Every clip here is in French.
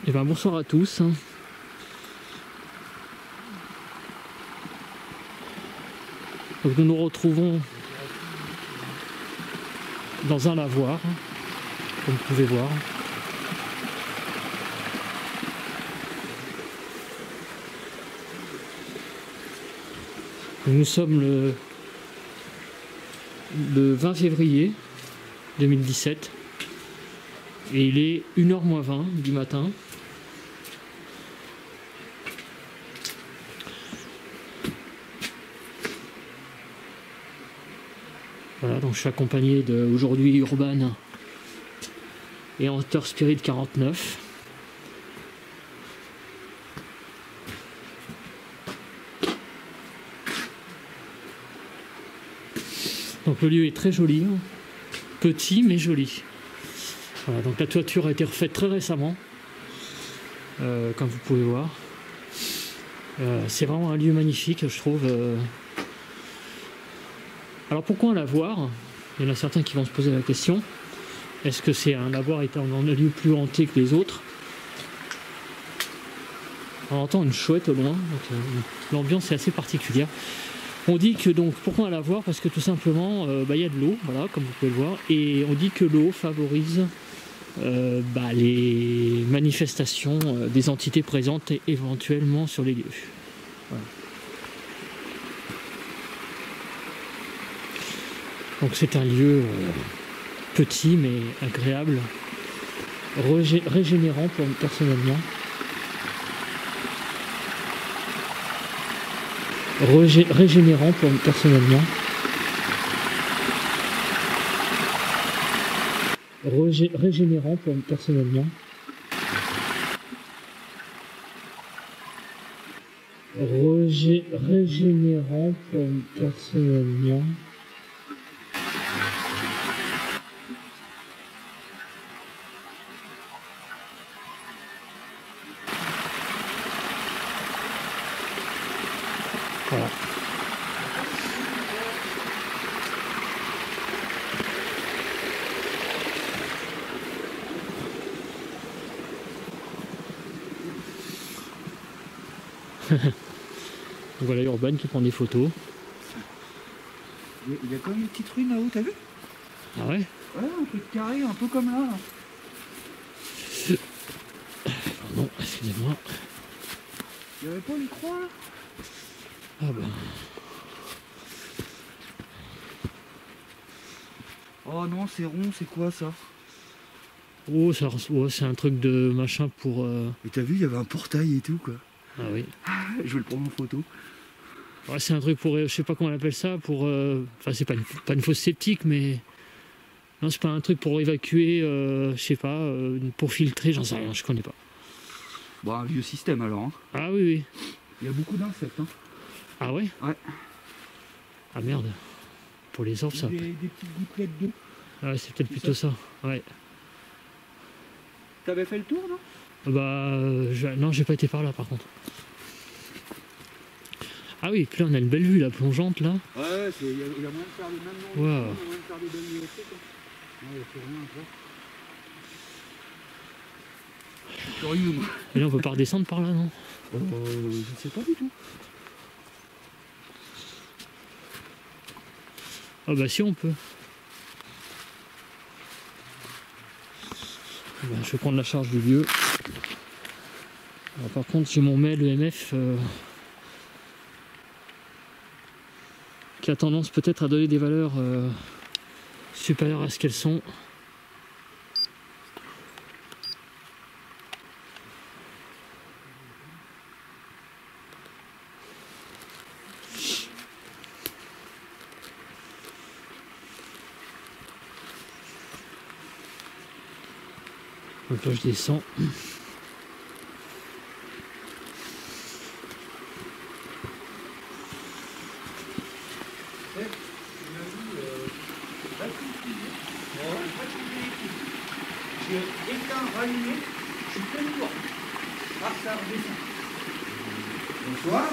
Et ben bonsoir à tous. Donc nous nous retrouvons dans un lavoir, comme vous pouvez voir. Nous sommes le 20 février 2017 et il est 1h moins 20 du matin. Voilà, donc je suis accompagné de aujourd'hui Urban et Hunter Spirit 49. Donc le lieu est très joli, petit mais joli. Voilà, donc la toiture a été refaite très récemment, comme vous pouvez voir. C'est vraiment un lieu magnifique, je trouve. Alors pourquoi un lavoir? Il y en a certains qui vont se poser la question. Est-ce que c'est un lavoir étant un lieu plus hanté que les autres? On entend une chouette au loin, donc l'ambiance est assez particulière. On dit que donc, pourquoi un lavoir? Parce que tout simplement, y a de l'eau, voilà, comme vous pouvez le voir, et on dit que l'eau favorise les manifestations des entités présentes éventuellement sur les lieux. Voilà. Donc c'est un lieu petit mais agréable, régénérant pour personnellement. Régénérant pour personnellement. Régénérant pour personnellement. Régénérant pour personnellement. Voilà. Voilà Urban qui prend des photos. Il y a quand même une petite ruine là-haut, t'as vu? Ah ouais? Ouais, un truc carré, un peu comme là. Pardon, excusez-moi. Il n'y avait pas les croix là? Ah ben. Oh non, c'est rond, c'est quoi ça? Oh, c'est un truc de machin pour... Mais t'as vu, il y avait un portail et tout quoi. Ah oui. Je vais le prendre en photo. Ouais, c'est un truc pour... Je sais pas comment on appelle ça, pour... Enfin, c'est pas une fosse septique, mais... Non, c'est pas un truc pour évacuer, je sais pas, pour filtrer, j'en sais rien, je connais pas. Bon, un vieux système alors. Hein. Ah oui, oui. Il y a beaucoup d'insectes. Hein. Ah ouais? Ouais. Ah merde. Pour les orques, ça... Des petites gouttelettes d'eau. Ah ouais, c'est peut-être plutôt ça, ouais. T'avais fait le tour, non? Bah... Non, j'ai pas été par là, par contre. Ah oui, puis là, on a une belle vue, la plongeante, là. Ouais, il y a moyen de faire des mêmes noms. Wow. Il y a moyen de faire des belles nuits, quoi. Non, il n'y a plus rien, quoi. Je suis curieux, moi. Et là, on peut pas redescendre par là, non? Je sais pas du tout. Ah bah si, on peut. Bah, je vais prendre la charge du lieu. Alors, par contre, j'ai mon mail EMF qui a tendance peut-être à donner des valeurs supérieures à ce qu'elles sont. Donc là je descends. J'ai éteint, rallumé, je suis plein de tour. Ah, ça redescend. Bonsoir.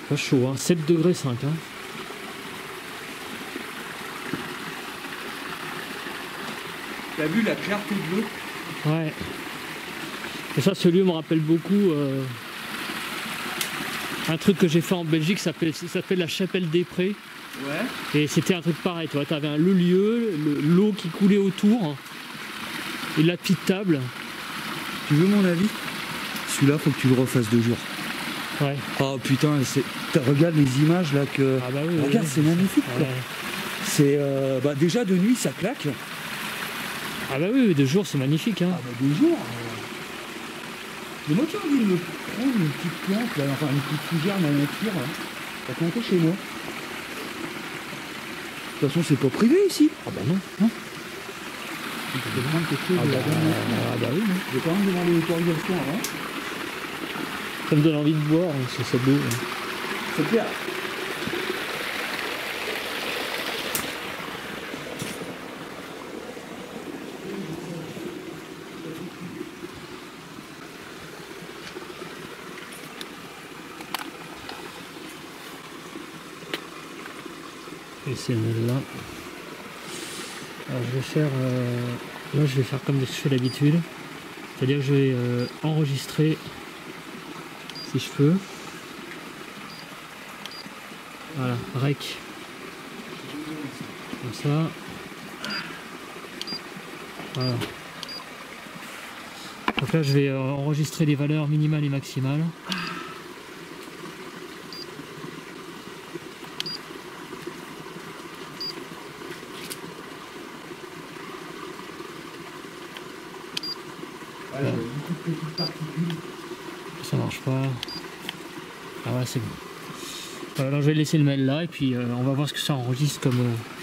Pas chaud, hein. 7 degrés 5. Hein. T'as vu la clarté de l'eau? Ouais. Et ça, ce lieu me rappelle beaucoup un truc que j'ai fait en Belgique, ça s'appelle la Chapelle des Prés. Ouais. Et c'était un truc pareil, tu vois, t'avais le lieu, l'eau qui coulait autour, et la petite table. Tu veux mon avis? Celui-là, faut que tu le refasses 2 jours. Ouais. Oh putain, regarde les images là que. Ah bah oui, regarde, oui. c'est magnifique. Ouais. C'est déjà de nuit ça claque. Ah bah oui, 2 jours c'est magnifique. Hein. Ah bah 2 jours. Mais moi j'ai envie de me prendre une petite plante là, enfin une petite fougère dans la nature là. T'as planté chez moi. De toute façon c'est pas privé ici. Ah bah non. Hein. Je te demande quelque chose Ah de bah, la bonne nature. ah bah oui. Non. Je vais quand même demander l'autorisation avant. Ça me donne envie de boire, hein, c'est cette eau. Hein. C'est clair. Et c'est là. Alors je vais faire là je vais faire comme je fais d'habitude. C'est-à-dire que je vais enregistrer si je peux. Voilà, rec. Comme ça. Voilà. Donc là je vais enregistrer les valeurs minimales et maximales. Voilà, beaucoup de petites particules. Ça marche pas. Ah ouais, c'est bon. Voilà, alors je vais laisser le mail là et puis on va voir ce que ça enregistre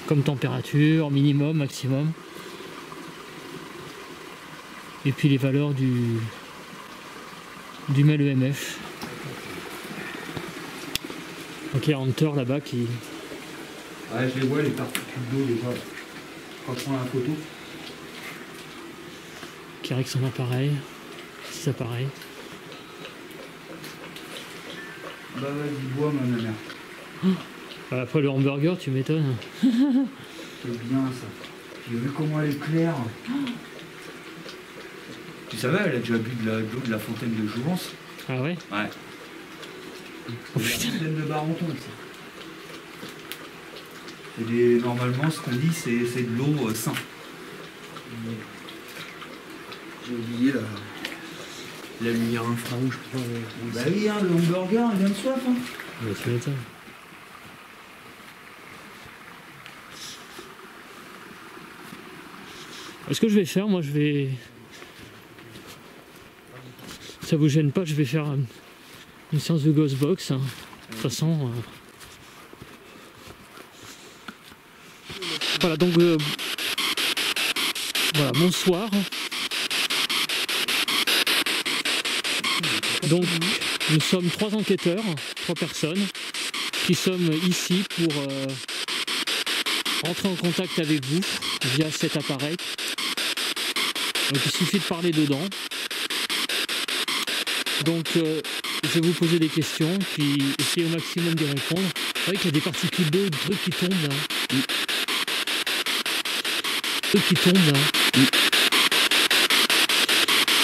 comme température, minimum, maximum. Et puis les valeurs du mail EMF. Donc il y a Hunter là-bas qui... Ouais, je les vois les particules d'eau déjà. Quand je prends la photo. qui règle son appareil. Si appareil. Bah vas-y, bois ma mère. Après le hamburger, tu m'étonnes. C'est bien ça. J'ai vu comment elle est claire. Tu savais, elle a déjà bu de l'eau de la fontaine de Jouvence. Ah ouais? Ouais. Oh, C'est putain. la fontaine de Barenton, ça. Normalement, ce qu'on dit, c'est de l'eau sain. J'ai oublié la lumière infrarouge. Bah oui, hein, le hamburger, il donne soif. Hein. Ouais, tu m'étonnes. Ce que je vais faire, moi je vais... Ça vous gêne pas, je vais faire une séance de Ghostbox. Hein. De toute façon... Voilà, donc... Voilà, bonsoir. Donc, nous sommes 3 enquêteurs, 3 personnes, qui sommes ici pour entrer en contact avec vous via cet appareil. Donc il suffit de parler dedans. Donc je vais vous poser des questions, puis essayer au maximum de répondre. Vous voyez qu'il y a des particules d'eau, des trucs qui tombent là. Trucs qui tombent là.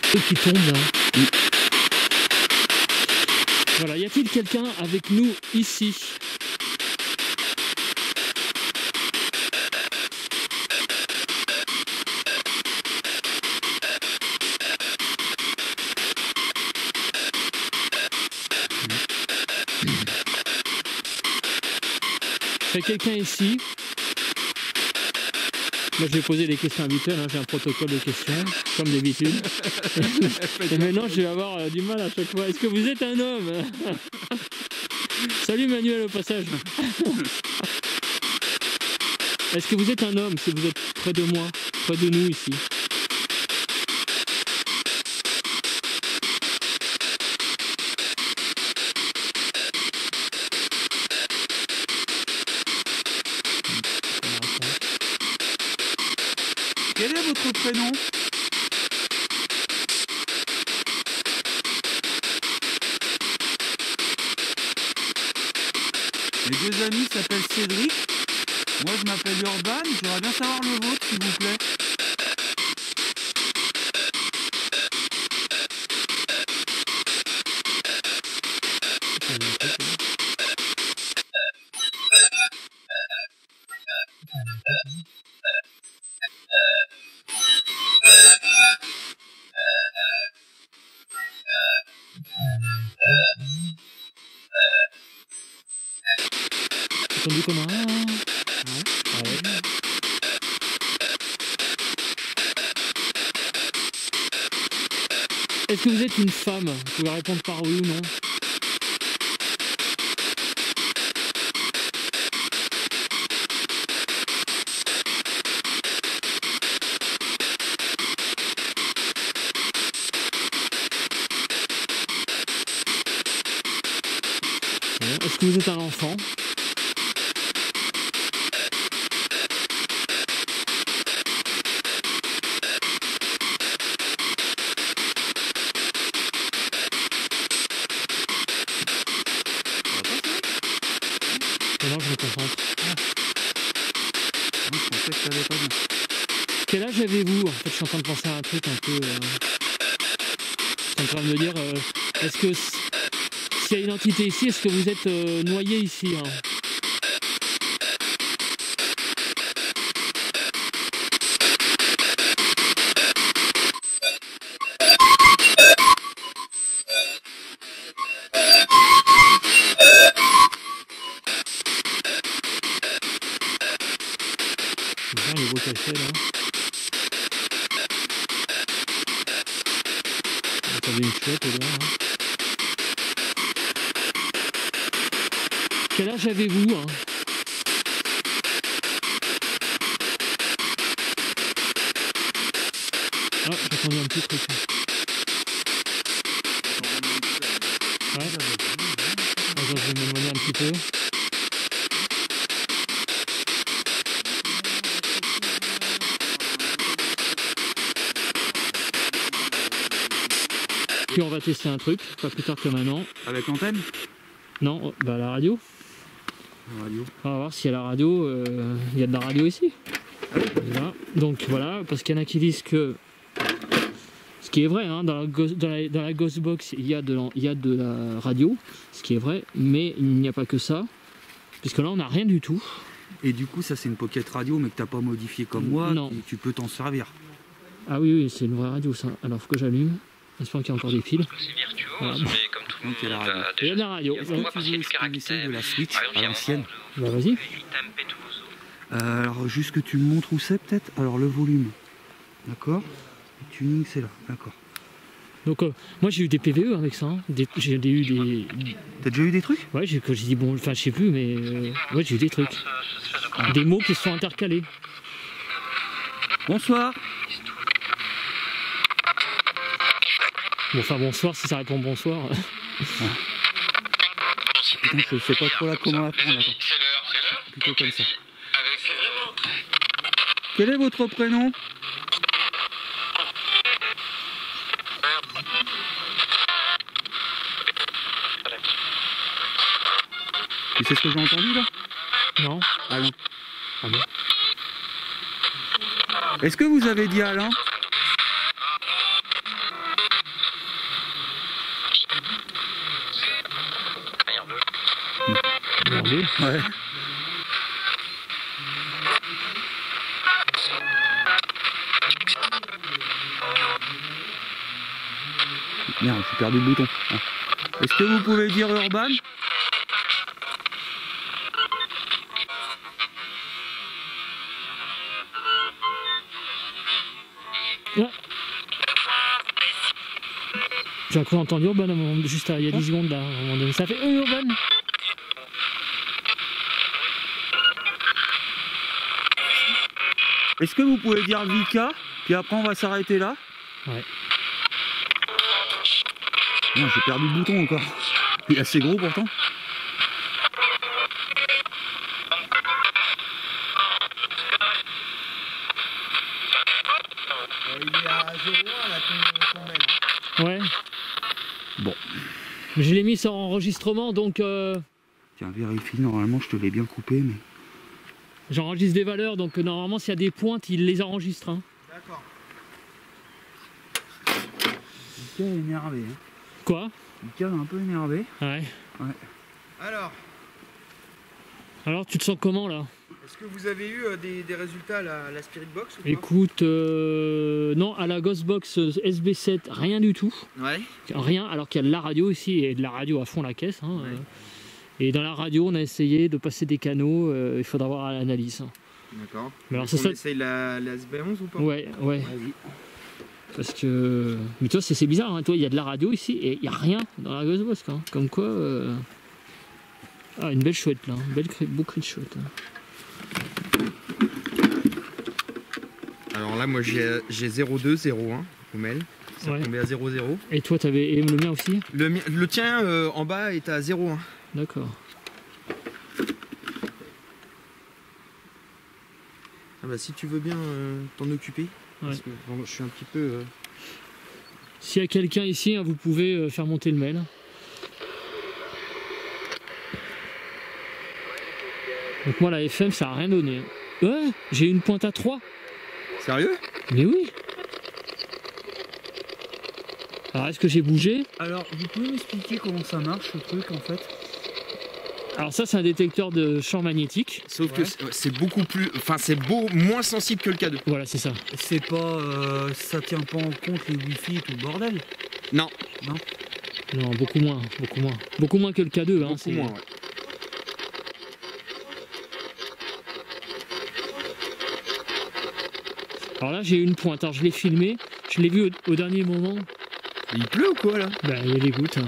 Trucs qui tombent là. Voilà, y a-t-il quelqu'un avec nous ici? Il y a quelqu'un ici? Moi je vais poser les questions habituelles, hein. J'ai un protocole de questions, comme d'habitude. Et maintenant je vais avoir du mal à chaque fois. Est-ce que vous êtes un homme? Salut Manuel au passage. Est-ce que vous êtes un homme si vous êtes près de moi, près de nous ici? Quel est votre prénom? Mes deux amis s'appellent Cédric. Moi je m'appelle Urban. J'aimerais bien savoir le vôtre s'il vous plaît. Entendu comme un... Ouais. Est-ce que vous êtes une femme? Vous pouvez répondre par oui ou non. Est-ce que vous êtes un enfant? Non, je me concentre. Je pensais que ça allait pas bien. Quel âge avez-vous? En fait, je suis en train de penser à un truc un peu... Je suis en train de me dire, est-ce que s'il y a une entité ici, est-ce que vous êtes noyé ici hein? Les beaux cachets là. Vous avez une chouette là. Hein. Quel âge avez-vous hein? Ah, j'ai entendu un petit truc. Ouais. Attends, je vais m'éloigner un petit peu. Puis on va tester un truc, pas plus tard que maintenant. Avec l'antenne? Non, bah la radio. La radio. On va voir s'il y a la radio, il y a de la radio ici. Voilà. Donc voilà, parce qu'il y en a qui disent que, ce qui est vrai, hein, dans la Ghost Box, il y a de la radio, ce qui est vrai, mais il n'y a pas que ça, puisque là on n'a rien du tout. Et du coup ça c'est une pocket radio mais que t'as pas modifié comme moi, non. Tu peux t'en servir. Ah oui, c'est une vraie radio ça. Alors faut que j'allume. J'espère qu'il y a encore des fils. C'est virtuose, voilà. mais comme tout le monde, il y a la radio. Il y a de la radio. Est-ce que tu veux essayer de la Switch à l'ancienne? Bah vas-y. Alors juste que tu me montres où c'est peut-être. Alors le volume. D'accord. Le tuning c'est là. D'accord. Donc moi j'ai eu des PVE avec ça. Hein. J'ai eu des... T'as déjà eu des trucs? Ouais, j'ai dit bon, enfin je sais plus, mais ouais j'ai eu des trucs. Des mots qui se sont intercalés. Bonsoir. Bon, enfin bonsoir si ça répond bonsoir. Putain, je sais pas trop là comment apprendre. Plutôt comme ça. Quel est votre prénom? Tu sais ce que j'ai entendu là? Non. Alain. Ah bon? Est-ce que vous avez dit Alain? Regardez. Ouais. Merde, j'ai perdu le bouton. Ah. Est-ce que vous pouvez dire Urban? Ouais. J'ai cru entendre Urban à un moment, juste il y a 10 secondes là, à un moment donné. Ça fait Urban. Est-ce que vous pouvez dire Vika? Puis après on va s'arrêter là? Ouais. Non, j'ai perdu le bouton encore. Il est assez gros pourtant. Il est à 0,1 là qu'on mène. Ouais. Bon. Je l'ai mis sur enregistrement donc. Tiens, Tiens, vérifie, normalement je te l'ai bien coupé, mais... J'enregistre des valeurs, donc normalement s'il y a des pointes, il les enregistre. Hein. D'accord. Mika est énervé. Hein. Quoi? Mika est un peu énervé. Ouais. Alors, tu te sens comment là? est-ce que vous avez eu des résultats à la Spirit Box ou pas? Écoute, non, à la Ghostbox SB7, rien du tout. Ouais. Rien, alors qu'il y a de la radio ici, et de la radio à fond la caisse. Hein, Ouais. et dans la radio, on a essayé de passer des canaux, il faudra voir l'analyse. Hein. D'accord. Mais alors, On ça... essaye la SB11 ou pas? Ouais. Vas-y. Parce que... Mais toi, c'est bizarre, hein. Toi, il y a de la radio ici, et il n'y a rien dans la Ghostbox. Hein. Comme quoi... Ah, une belle chouette là, beau cri de chouette. Hein. Alors là, moi j'ai 02, 01 au mail. Ça Ouais. tombait à 00. Et toi, t'avais le mien aussi? Le tien en bas est à 01. D'accord. Ah bah si tu veux bien t'en occuper. Ouais. Parce que bon, je suis un petit peu... S'il y a quelqu'un ici, hein, vous pouvez faire monter le mail. Donc moi, la FM, ça n'a rien donné. Ouais, j'ai une pointe à 3. Sérieux? Mais oui. Alors, est-ce que j'ai bougé? Alors, vous pouvez m'expliquer comment ça marche ce truc en fait? Alors ça, c'est un détecteur de champ magnétique. Sauf que c'est beaucoup plus... Enfin, c'est moins sensible que le K2. Voilà, c'est ça. C'est pas... ça tient pas en compte les wifi et tout le bordel? Non. Non, beaucoup moins, beaucoup moins. Beaucoup moins que le K2. Hein, Beaucoup moins, ouais. Alors là, j'ai eu une pointe. Alors je l'ai filmé. Je l'ai vu au dernier moment. Il pleut ou quoi là? Ben, il y a des gouttes. Hein.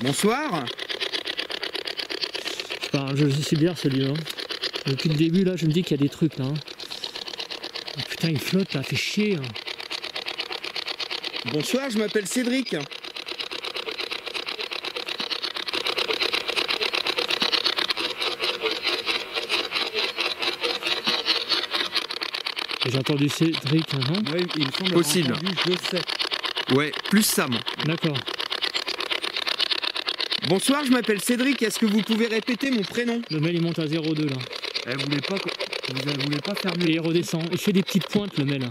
Bonsoir. C'est bizarre celui-là. Depuis le début, là, je me dis qu'il y a des trucs là. Hein. Oh, putain, il flotte là, fait chier. Hein. Bonsoir, je m'appelle Cédric. J'ai entendu Cédric. Hein. Ouais, il me semble Possible. avoir entendu, je sais. Ouais, plus Sam. D'accord. Bonsoir, je m'appelle Cédric. Est-ce que vous pouvez répéter mon prénom? Le mail il monte à 0,2 là. Vous voulez pas fermer? Et il redescend. Il fait des petites pointes le mail.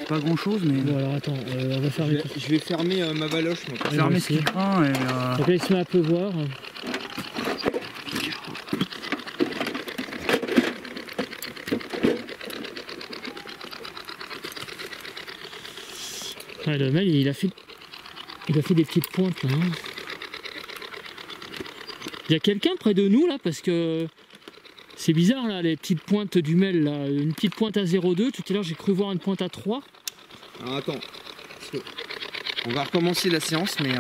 Pas grand chose, mais... Bon alors attends, on va faire Je vais fermer ma valoche. Moi. on va Fermez ce essayer. qui craint et... Donc là il se met à pleuvoir. Ouais, le mail il a fait des petites pointes là. Hein. Il y a quelqu'un près de nous là parce que c'est bizarre là les petites pointes du mail là. Une petite pointe à 0,2, tout à l'heure j'ai cru voir une pointe à 3. Alors attends. Parce que on va recommencer la séance, mais...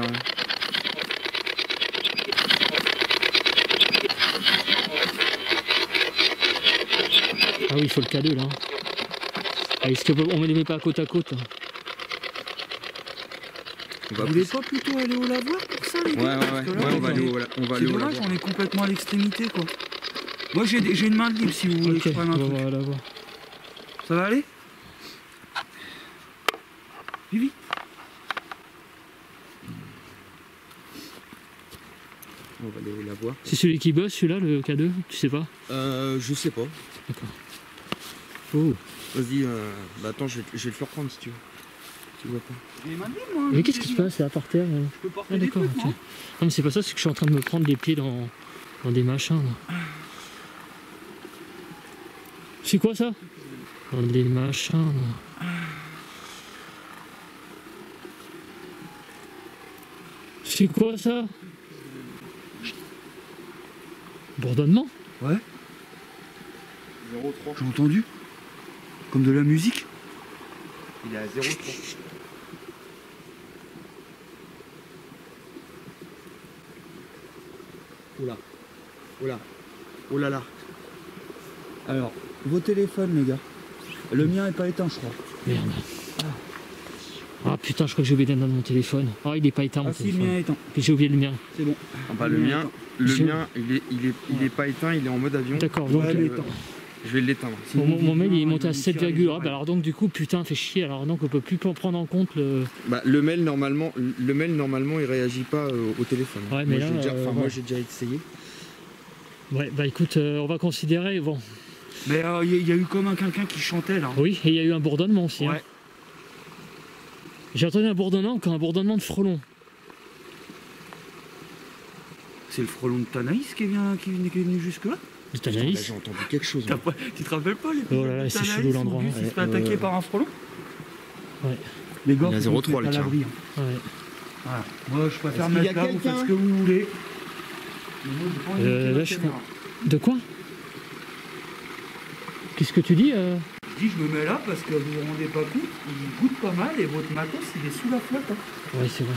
Ah oui, il faut le K2 là. Ah, est-ce qu'on ne les met pas côte à côte? on Vous va voulez pas plutôt aller au lavoir pour ça, les Ouais, gars? ouais, Parce que ouais. là, Ouais, on va aller c'est au dommage, lavoir. on est complètement à l'extrémité, quoi. Moi, j'ai une main libre, si vous voulez Ok, que je prenne un on va truc. voir, là-bas. Ça va aller? Vivi? On va aller la voir. C'est celui qui bosse, celui-là, le K2, tu sais pas? Je sais pas. D'accord. Oh. Vas-y, bah attends, je vais te le faire prendre si tu veux. Tu vois pas. J'ai les mains libres, moi. Mais qu'est-ce qui se passe là par terre là? Je peux porter Ah des d'accord, trucs, ok. moi. Non mais c'est pas ça, c'est que je suis en train de me prendre les pieds dans des machins là. C'est quoi ça? Dans des machins là. C'est quoi ça? Bourdonnement? Ouais, 0,3. j'ai entendu. Comme de la musique. Il est à 0,3. Oula. Oula. Oh là là. Alors, vos téléphones, les gars. Le mien est pas éteint, je crois. Merde. Ah putain, je crois que j'ai oublié d'éteindre mon téléphone. Ah il est pas éteint mon Ah si, le téléphone. mien est éteint. Puis j'ai oublié le mien. C'est bon. Ah bah le mien, Je- il est pas éteint, il est en mode avion. D'accord, donc Ouais, il est éteint. Je vais l'éteindre. Mon mail il est monté à 7, alors donc du coup putain fait chier, alors donc on peut plus prendre en compte le... Bah, le mail normalement il réagit pas au téléphone. Ouais, mais moi j'ai déjà essayé. Ouais bah écoute, on va considérer, bon. Mais il y a eu comme quelqu'un qui chantait là. Oui, et il y a eu un bourdonnement aussi. Ouais. Hein. J'ai entendu un bourdonnement de frelon. C'est le frelon de Tanaïs qui est venu jusque là. De Tanaïs. J'ai entendu quelque chose. Tu te rappelles pas les Oh là là, c'est chelou l'endroit. Gus, il se fait attaquer par un frelon. Ouais. Les gars, il y a faut 0,3 à les l'abri. Ouais. Voilà. Moi je préfère Est-ce qu'il y mettre a là, vous faites quelqu'un ce que vous voulez. Mais moi, j'ai pas envie de Là, mettre la je caméra. De quoi? Qu'est-ce que tu dis Je dis je me mets là parce que vous vous rendez pas compte, il goûte pas mal et votre matos il est sous la flotte. Hein. Ouais, c'est vrai.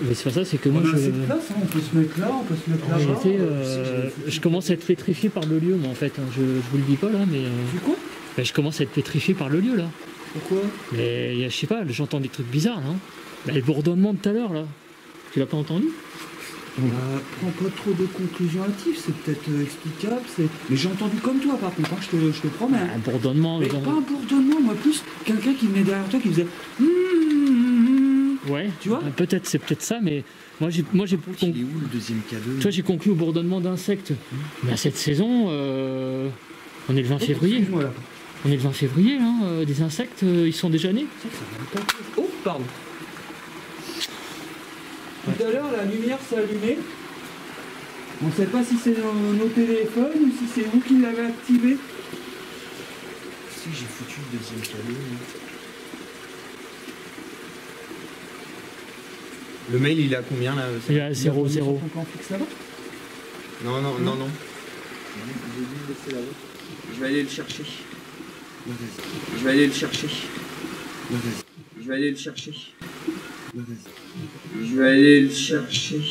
Mais c'est pas ça, c'est que moi On a je... assez de place, hein. On peut se mettre là, on peut se mettre En là-bas. réalité, je commence à être pétrifié par le lieu, moi en fait. Hein. Je vous le dis pas là, mais C'est quoi? ben, je commence à être pétrifié par le lieu là. Pourquoi? Mais je sais pas, j'entends des trucs bizarres, non? Ben, le bourdonnement de tout à l'heure là. Tu l'as pas entendu? Prends pas trop de conclusions hâtives, c'est peut-être explicable. Mais j'ai entendu comme toi par contre, hein, je te promets. Un bourdonnement, Mais genre... pas un bourdonnement, moi plus quelqu'un qui venait derrière toi qui faisait. Ouais, Tu vois? peut-être, c'est peut-être ça, mais moi j'ai Il est où le deuxième cadeau? toi j'ai conclu au bourdonnement d'insectes. Mais à cette saison, on est le 20 février. Excuse-moi là. On est le 20 février, hein, des insectes, ils sont déjà nés. Oh, pardon. Tout à l'heure, la lumière s'est allumée. On ne sait pas si c'est nos téléphones ou si c'est vous qui l'avez activé. Si j'ai foutu le deuxième cadeau. Le mail il est à combien là? Il est à 0, 0. Ton plan fixe là-bas. Non. J'ai dû le laisser là-bas. Je vais aller le chercher. Je vais aller le chercher. Je vais aller le chercher. Je vais aller le chercher.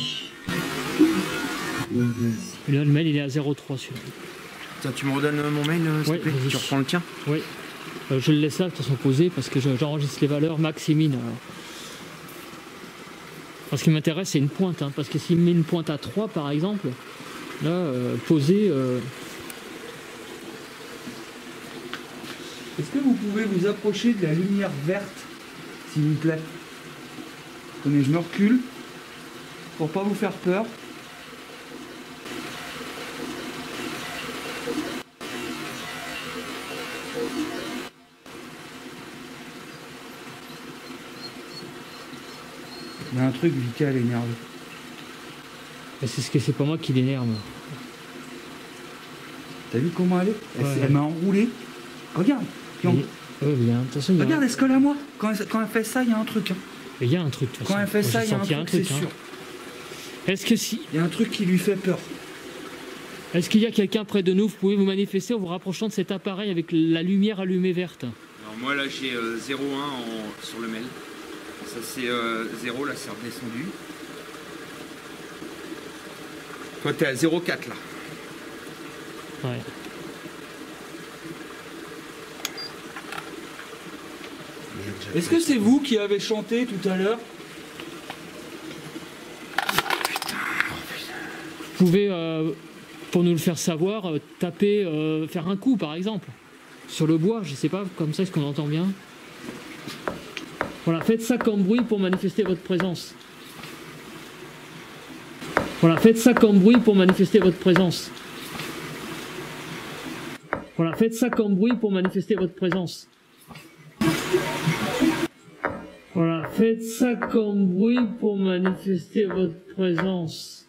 Et là, le mail il est à 0,3 celui-là. Tiens, tu me redonnes mon mail s'il Ouais, te plaît? vas-y. Tu reprends le tien? Oui. Je le laisse là de toute façon posé parce que j'enregistre les valeurs max et min. Ce qui m'intéresse c'est une pointe, hein, parce que s'il met une pointe à 3 par exemple, là, posé. Est-ce que vous pouvez vous approcher de la lumière verte, s'il vous plaît? Tenez, je me recule pour pas vous faire peur. Il y a un truc, Vika, elle est énervée. C'est pas moi qui l'énerve. T'as vu comment elle est? Ouais. Elle m'a enroulé. Regarde. Attention, Regarde, elle se colle à moi. Quand elle fait ça, il y a un truc. Hein. il y a un truc. De toute Quand façon. elle fait Moi, ça, j'ai il y a un senti truc, c'est hein. sûr. Est-ce que si... Il y a un truc qui lui fait peur. Est-ce qu'il y a quelqu'un près de nous? Vous pouvez vous manifester en vous rapprochant de cet appareil avec la lumière allumée verte. Alors moi là j'ai 0,1 sur le mail. Ça c'est 0, là c'est redescendu. Toi t'es à 0,4 là. Ouais. Est-ce que c'est vous qui avez chanté tout à l'heure? Vous pouvez, pour nous le faire savoir, taper, faire un coup par exemple. Sur le bois, je sais pas, comme ça, est-ce qu'on entend bien? Voilà, faites ça comme bruit pour manifester votre présence. Voilà, faites ça comme bruit pour manifester votre présence. Voilà, faites ça comme bruit pour manifester votre présence. Voilà, faites ça comme bruit pour manifester votre présence.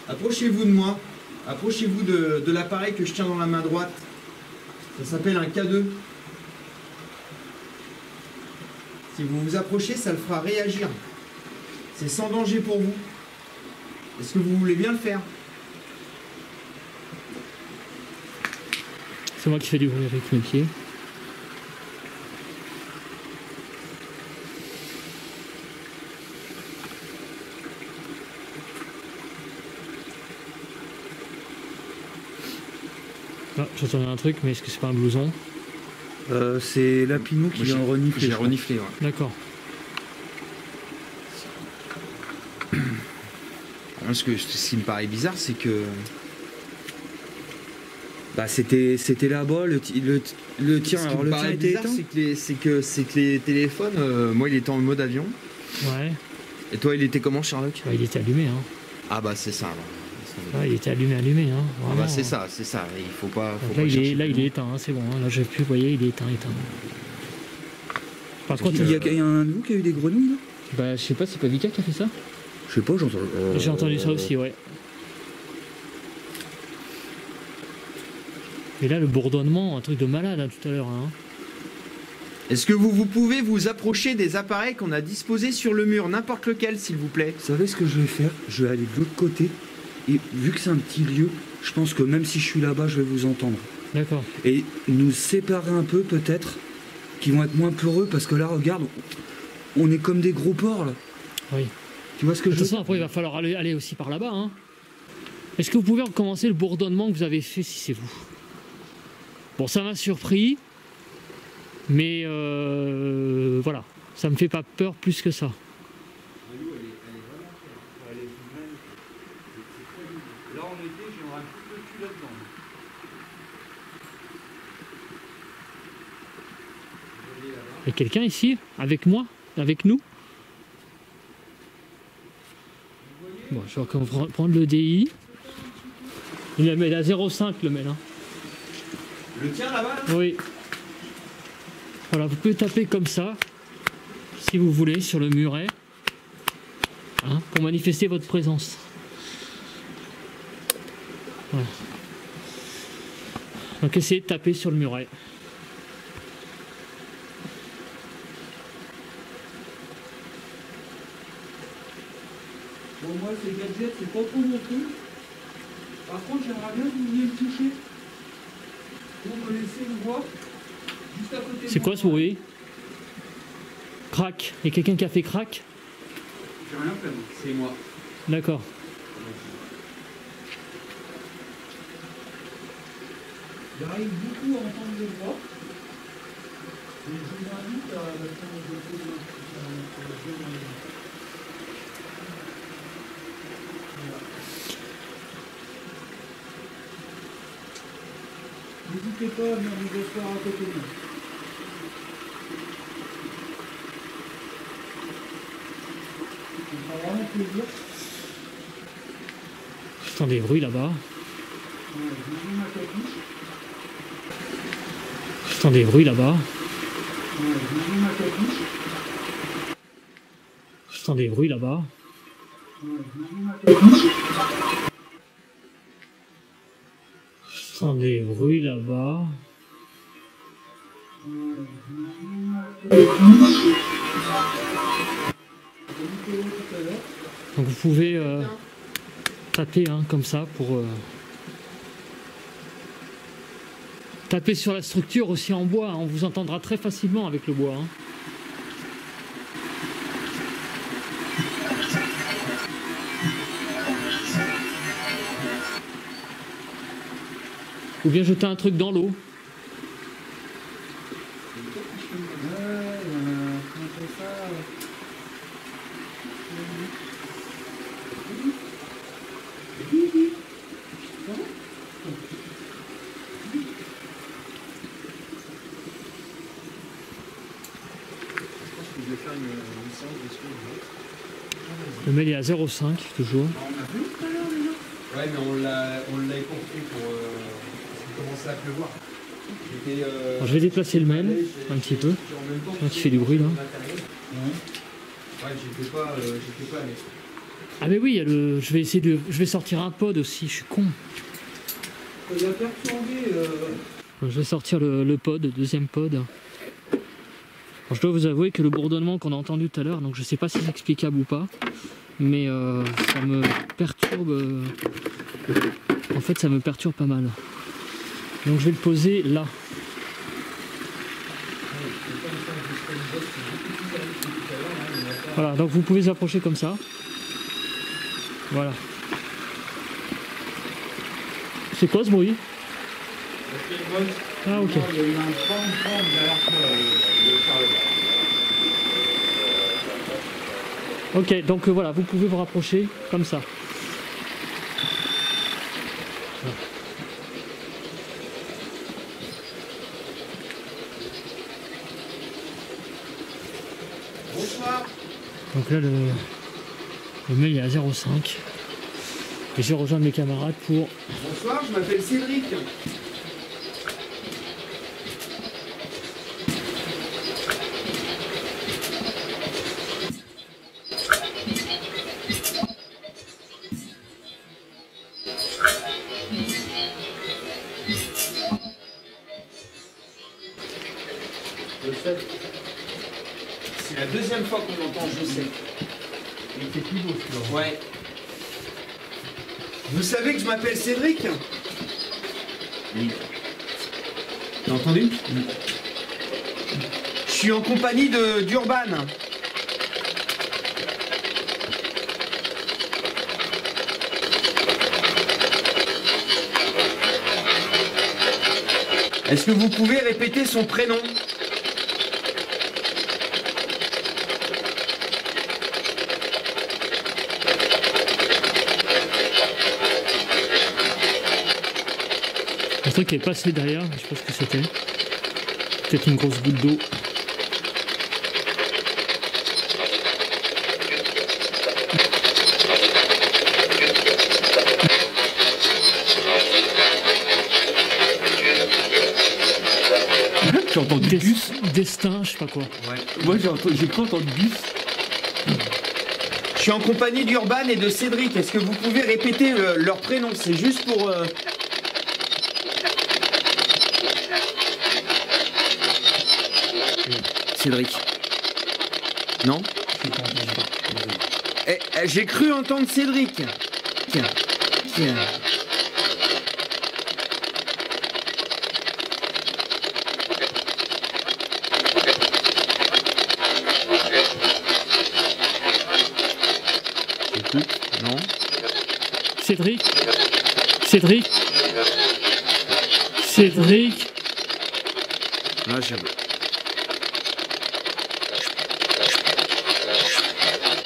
Approchez-vous de moi. Approchez-vous de l'appareil que je tiens dans la main droite. Ça s'appelle un K2. Si vous vous approchez, ça le fera réagir. C'est sans danger pour vous. Est-ce que vous voulez bien le faire? C'est moi qui fais du bruit avec mes pieds. Ah, j'entendais un truc, mais est-ce que c'est pas un blouson? C'est Lapinou qui vient renifler. J'ai reniflé, ouais. D'accord. Ce qui me paraît bizarre, c'est que... Bah c'était là-bas, le tien, Ce qui alors me le paraît tien était bizarre, éteint. c'est que les téléphones, moi il était en mode avion. Ouais. Et toi il était comment, Sherlock? Bah, il était allumé, hein. Ah bah c'est ça alors. Ouais, il était allumé, hein. Ah Vraiment. bah c'est ça, il faut pas... Donc Faut là, pas chercher il plus est éteint, hein, c'est bon. Hein. Là, j'ai pu, vous voyez, il est éteint. Par contre, Il y a un de vous qui a eu des grenouilles là? bah, je sais pas, c'est pas Vika qui a fait ça? Je sais pas, j'entends. J'ai entendu ça aussi, ouais. Et là, le bourdonnement, un truc de malade hein, tout à l'heure. Hein. Est-ce que vous pouvez vous approcher des appareils qu'on a disposés sur le mur, n'importe lequel s'il vous plaît? Vous savez ce que je vais faire? Je vais aller de l'autre côté. Et vu que c'est un petit lieu, je pense que même si je suis là-bas, je vais vous entendre. D'accord. Et nous séparer un peu peut-être, qui vont être moins peureux, parce que là, regarde, on est comme des gros porcs là. Oui. Tu vois ce que De je toute veux dire? façon, après, il va falloir aller aussi par là-bas. Hein. Est-ce que vous pouvez recommencer le bourdonnement que vous avez fait si c'est vous? Bon, ça m'a surpris, mais voilà, ça me fait pas peur plus que ça. Là, on était, j'aimerais un peu de cul là-dedans. Il y a quelqu'un ici, avec moi, avec nous? Bon, je vais encore prendre le DI. Il est à 0,5 le mail. Hein. Le tien là-bas là? Oui. Voilà, vous pouvez taper comme ça, si vous voulez, sur le muret, hein, pour manifester votre présence. Voilà. Donc essayez de taper sur le muret. Bon, moi, ces gadgets, c'est pas trop mon truc. Par contre, j'aimerais bien que vous veniez me toucher. Pour me laisser une voix. Juste à côté de C'est moi. quoi ce bruit? Crac. Il y a quelqu'un qui a fait crac? J'ai rien fait, moi. C'est moi. D'accord. J'arrive beaucoup à entendre des voix. Et je vous invite à n'hésitez pas à venir vous asseoir à côté de moi. Ça me fera vraiment plaisir. J'entends des bruits là-bas. Je vous mets ma capuche. J'entends des bruits là-bas. Je vous mets ma capuche. J'entends des bruits là-bas. Je vous mets ma capuche. J'entends des bruits là-bas. Donc vous pouvez taper hein, comme ça pour taper sur la structure aussi en bois. Hein. On vous entendra très facilement avec le bois. Hein. Ou bien jeter un truc dans l'eau. Je vais faire une séance de sport. Le mail est à 0,5 toujours. Ouais, mais on l'a écourté pour commencer à pleuvoir. Alors, je vais déplacer le mail un petit peu. Il fait du bruit là. Ouais, j'étais pas à l'aise. Ah mais oui, il y a le... je vais sortir un pod aussi, je suis con. Il a perturbé. Je vais sortir le pod, le deuxième pod. Alors, je dois vous avouer que le bourdonnement qu'on a entendu tout à l'heure, donc je sais pas si c'est explicable ou pas, mais ça me perturbe. En fait, ça me perturbe pas mal. Donc je vais le poser là. Voilà, donc vous pouvez vous approcher comme ça. Voilà. C'est quoi ce bruit? Ah, ok. Il y a eu un pan derrière toi, de Charles. Ok, donc voilà, vous pouvez vous rapprocher comme ça. Bonsoir. Donc là, le mail est à 0,5. Et je vais rejoindre mes camarades pour... Bonsoir, je m'appelle Cédric. Je sais. C'est la deuxième fois qu'on entend je sais. Il était plus beau celui-là. Ouais. Vous savez que je m'appelle Cédric? Oui. T'as entendu? Oui. Je suis en compagnie d'Urban. Est-ce que vous pouvez répéter son prénom? Un truc qui est passé derrière, je sais pas ce que c'était. Peut-être une grosse goutte d'eau. J'ai entendu bus. Destin, je sais pas quoi. Ouais. Moi j'ai cru entendre bus. Je suis en compagnie d'Urban et de Cédric. Est-ce que vous pouvez répéter leur prénom? C'est juste pour... Cédric. Non? J'ai cru entendre Cédric. Tiens. Écoute, non? Cédric. Là, j'ai...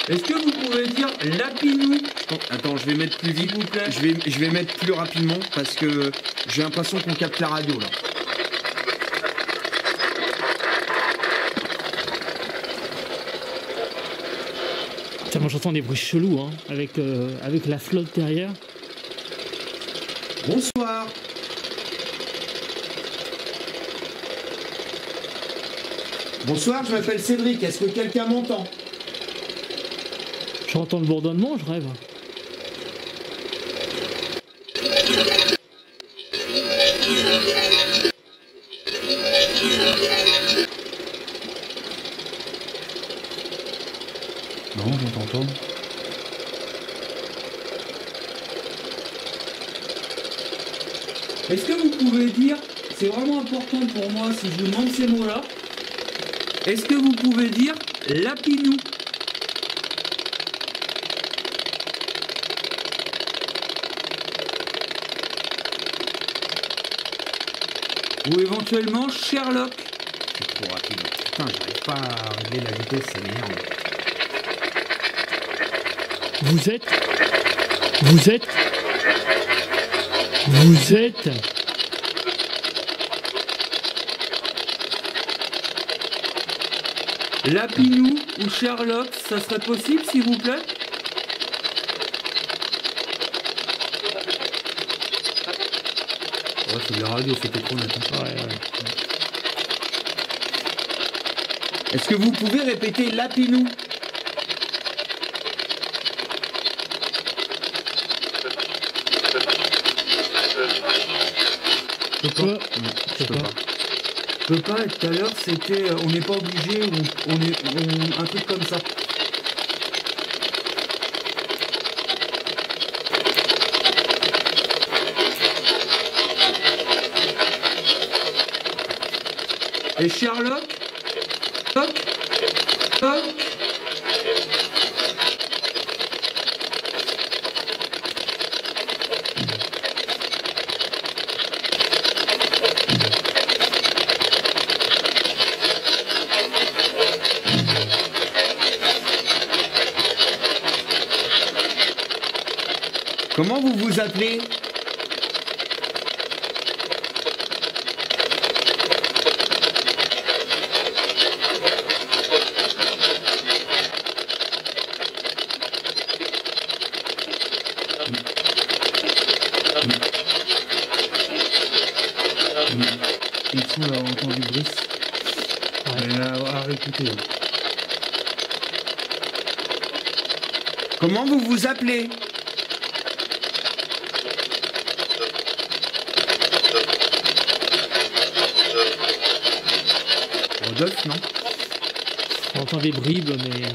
Est-ce que vous pouvez dire Lapinou? Attends, je vais mettre plus vite. S'il vous plaît. Je vais mettre plus rapidement parce que j'ai l'impression qu'on capte la radio là. Putain, moi j'entends des bruits chelous, hein, avec la flotte derrière. Bonsoir. Bonsoir, je m'appelle Cédric. Est-ce que quelqu'un m'entend? J'entends le bourdonnement, je rêve. Non, j'entends pas. Est-ce que vous pouvez dire, c'est vraiment important pour moi si je vous demande ces mots-là, est-ce que vous pouvez dire Lapinou? Ou éventuellement Sherlock? C'est trop rapide. Putain, j'arrive pas à régler la vitesse, c'est merde. Vous êtes Lapinou ou Sherlock, ça serait possible s'il vous plaît? Ouais, c'est de la radio, c'était trop net. Ouais. Est-ce que vous pouvez répéter Lapinou? Je peux. Je peux pas. Je peux pas, tout à l'heure c'était on n'est pas obligé, un truc comme ça. Et Sherlock? Toc? Comment vous vous appelez? Il faut avoir entendu Brice. Ouais. À réécouter. Comment vous vous appelez? Rodolphe, non? On entend des bribes, mais...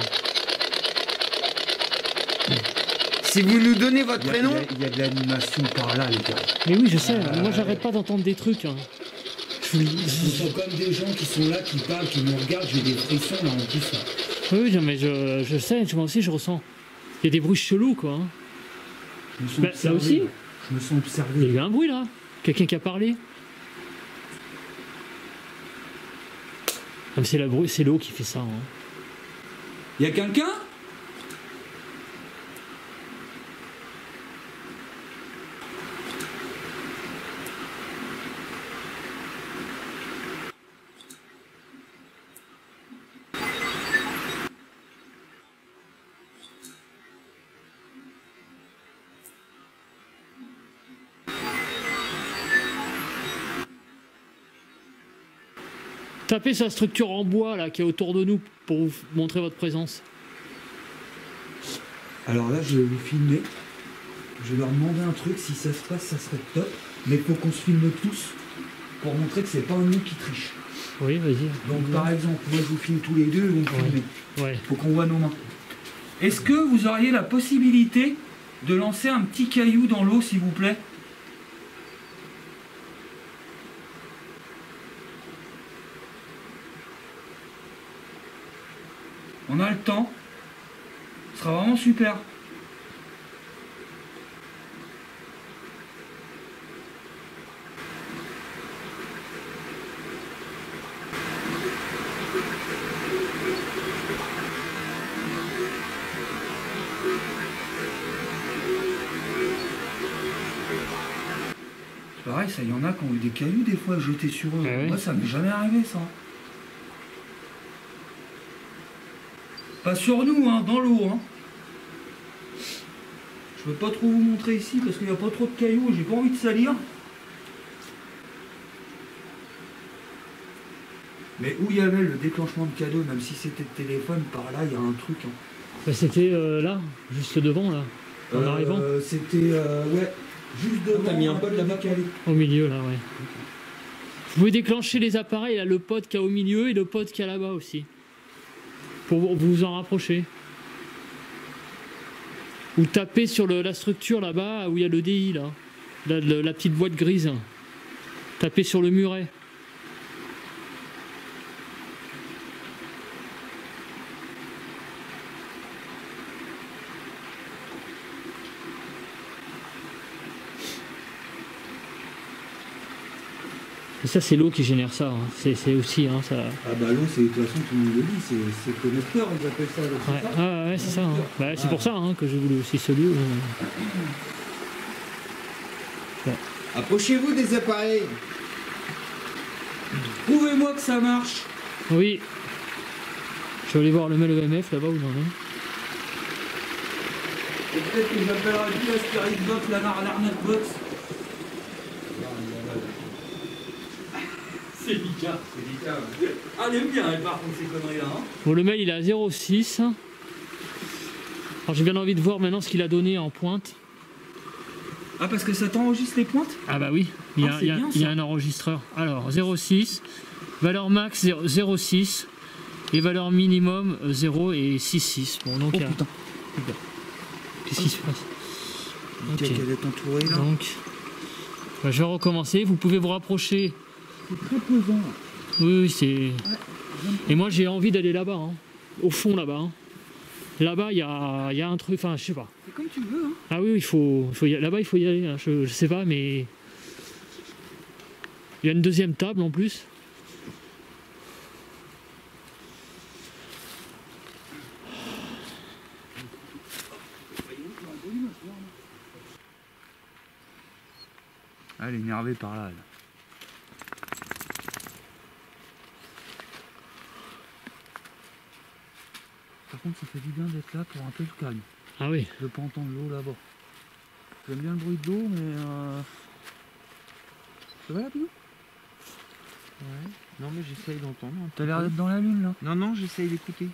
Si vous nous donnez votre prénom... Il y a de l'animation par là, les gars. Mais oui, je sais, moi j'arrête pas d'entendre des trucs. Hein. Ce sont comme des gens qui sont là, qui parlent, qui nous regardent, j'ai des frissons là en plus. Là. Oui, non, mais je sais, moi aussi je ressens. Il y a des bruits chelous, quoi. Hein. Je me sens Là observé. aussi, Je me sens il y observé. a eu un bruit là. Quelqu'un qui a parlé. Comme c'est l'eau qui fait ça. Hein. Il y a quelqu'un? Tapez sa structure en bois là qui est autour de nous pour vous montrer votre présence. Alors là, je vais vous filmer. Je vais leur demander un truc. Si ça se passe, ça serait top. Mais il faut qu'on se filme tous pour montrer que c'est pas nous qui triche. Oui, vas-y. Donc par exemple, moi je vous filme tous les deux et vous me filmez. Ouais. Faut qu'on voit nos mains. Est-ce que vous auriez la possibilité de lancer un petit caillou dans l'eau, s'il vous plaît? On a le temps. Ce sera vraiment super. Pareil, ça, il y en a qui ont eu des cailloux des fois jetés sur eux. Ah oui. Moi, ça m'est jamais arrivé, ça. Pas sur nous, hein, dans l'eau. Hein. Je peux pas trop vous montrer ici parce qu'il n'y a pas trop de cailloux et j'ai pas envie de salir. Mais où il y avait le déclenchement de cadeau, même si c'était le téléphone, par là, il y a un truc. Hein. Bah, c'était là, juste devant là, en arrivant. C'était, ouais, juste devant. T'as mis un pod là-bas, Au milieu là, ouais. Vous pouvez déclencher les appareils, là, le pod qu'il y a au milieu et le pod qu'il y a là-bas aussi. Pour vous en rapprocher. Ou tapez sur la structure là-bas où il y a le DI là. La petite boîte grise. Tapez sur le muret. Et ça c'est l'eau qui génère ça. Hein. C'est aussi hein, ça. Ah bah l'eau, c'est de toute façon tout le monde le dit, c'est connecteur, ils appellent ça. Là, Ouais, ça ouais, c'est ça. Hein. Bah, c'est pour ça hein, que j'ai voulu aussi ce lieu. Approchez-vous des appareils. Prouvez-moi que ça marche. Oui. Je vais aller voir le mail EMF là-bas où il en est. Et peut-être que j'appellerai plus la Spirit Box, l'arnaque box. C'est Lika. C'est Lika, ouais. Ah, elle aime bien, elle, par contre, ces conneries-là. Hein. Bon, le mail il est à 06. Alors j'ai bien envie de voir maintenant ce qu'il a donné en pointe. Ah, parce que ça t'enregistre les pointes? Ah bah oui, il y a, c'est bien, il y a ça. un enregistreur. Alors 06, valeur max 0,6 et valeur minimum 0 et 6,6. Bon donc Oh il y a- putain. Qu'est-ce qui se passe? Lika, Ok. qu'elle est entourée là. Donc bah, je vais recommencer, vous pouvez vous rapprocher. C'est très pesant. Oui, oui c'est... Et moi j'ai envie d'aller là-bas, hein. Au fond là-bas. Hein. Là-bas il y a un truc, enfin je sais pas. C'est comme tu veux, hein. Ah oui, là-bas il faut y aller, hein. Je sais pas, mais il y a une deuxième table en plus. Ah, elle est énervée par là. Par contre, ça fait du bien d'être là pour un peu de calme. Ah oui. De pas entendre l'eau là-bas. J'aime bien le bruit de l'eau, mais ça va là, Pino? Ouais. Non, mais j'essaye d'entendre. T'as l'air d'être dans la lune là. Non, non, j'essaye d'écouter.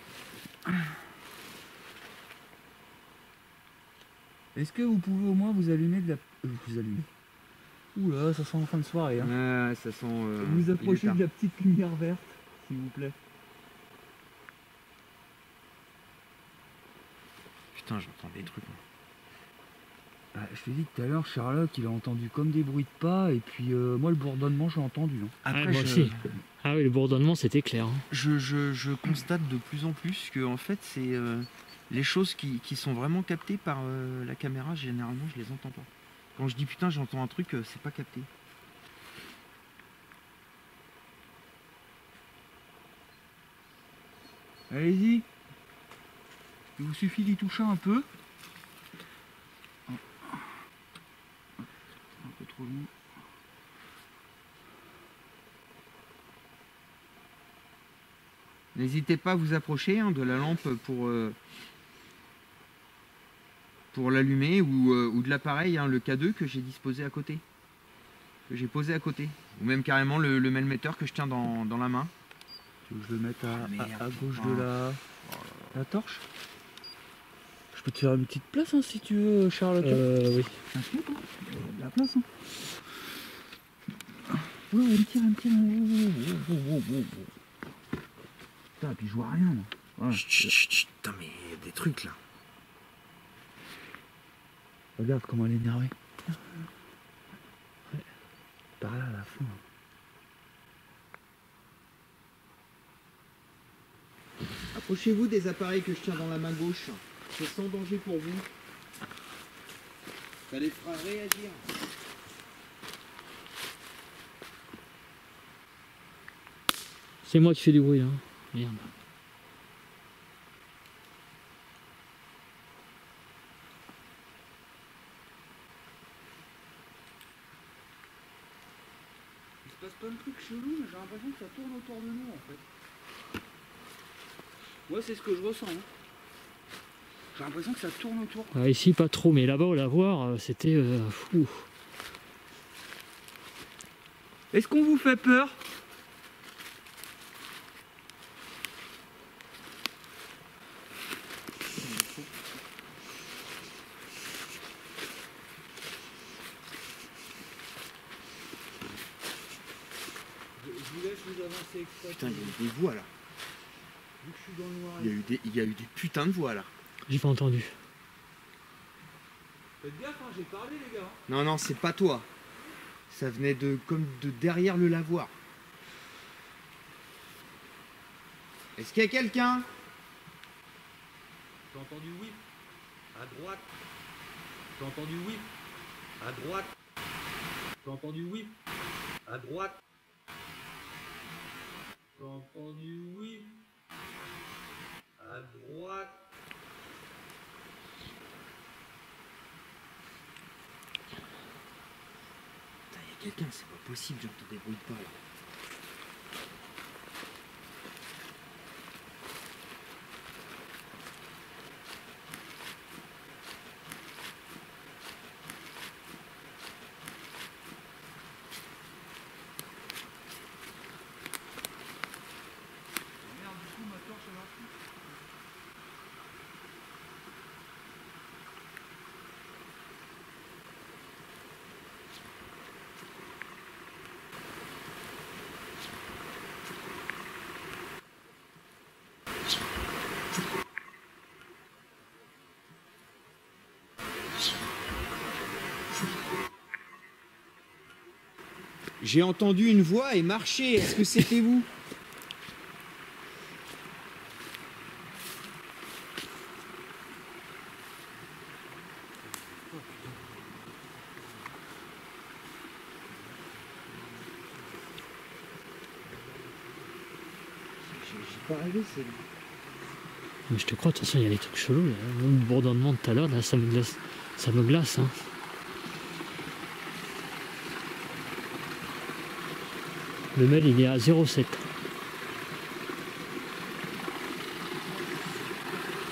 Est-ce que vous pouvez au moins vous allumer de la... vous allumer. Oula, ça sent en fin de soirée. Hein. Ouais, ça sent... Vous approchez de la petite lumière verte, s'il vous plaît. Putain, j'entends des trucs. Ah, je te dis que tout à l'heure, Sherlock, il a entendu comme des bruits de pas, et puis moi, le bourdonnement, j'ai entendu. Hein. Après, moi aussi. Ah oui, le bourdonnement, c'était clair. Hein. Je constate de plus en plus que, en fait, c'est... les choses qui sont vraiment captées par la caméra, généralement, je les entends pas. Quand je dis putain, j'entends un truc, c'est pas capté. Allez-y. Il vous suffit d'y toucher un peu. Un peu trop loin. N'hésitez pas à vous approcher de la lampe pour l'allumer ou de l'appareil, le K2 que j'ai disposé à côté. Que j'ai posé à côté. Ou même carrément le melmetteur que je tiens dans la main. Tu veux que je le mette à gauche de la torche? Je peux te faire une petite place hein, si tu veux, Charlotte. Oui. T'inquiète, hein. La place. Hein. Oula, elle me tire. Putain, puis je vois rien. Moi. Voilà. Chut, putain, mais il y a des trucs là. Regarde comment elle est énervée. Ouais. Par là, à la fin. Approchez-vous des appareils que je tiens dans la main gauche. C'est sans danger pour vous. Ça les fera réagir. C'est moi qui fais du bruit là. Merde. Il se passe plein de trucs chelous, mais j'ai l'impression que ça tourne autour de nous en fait. Ouais, c'est ce que je ressens. Hein. J'ai l'impression que ça tourne autour. Ah, ici pas trop, mais là-bas au lavoir, c'était fou. Est-ce qu'on vous fait peur? Je vous laisse vous avancer exprès. Putain, il y a eu des voix là. Vu que je suis dans le noir. Il y a eu des putains de voix là. J'ai pas entendu. Faites gaffe, hein, j'ai parlé les gars. Non, non, c'est pas toi. Ça venait comme de derrière le lavoir. Est-ce qu'il y a quelqu'un? J'ai entendu oui. À droite. J'ai entendu oui. À droite. J'ai entendu oui. À droite. J'ai entendu oui. À droite. Putain, il y a quelqu'un, c'est pas possible, j'entends des bruits de pas là. Merde, du coup ma torche elle marche plus. J'ai entendu une voix et marché. Est-ce que c'était vous? J'ai pas rêvé, c'est... Mais je te crois, de toute façon, il y a des trucs chelous. Là. Le bourdonnement de tout à l'heure, là, ça me glace. Hein. Le mail il est à 0,7.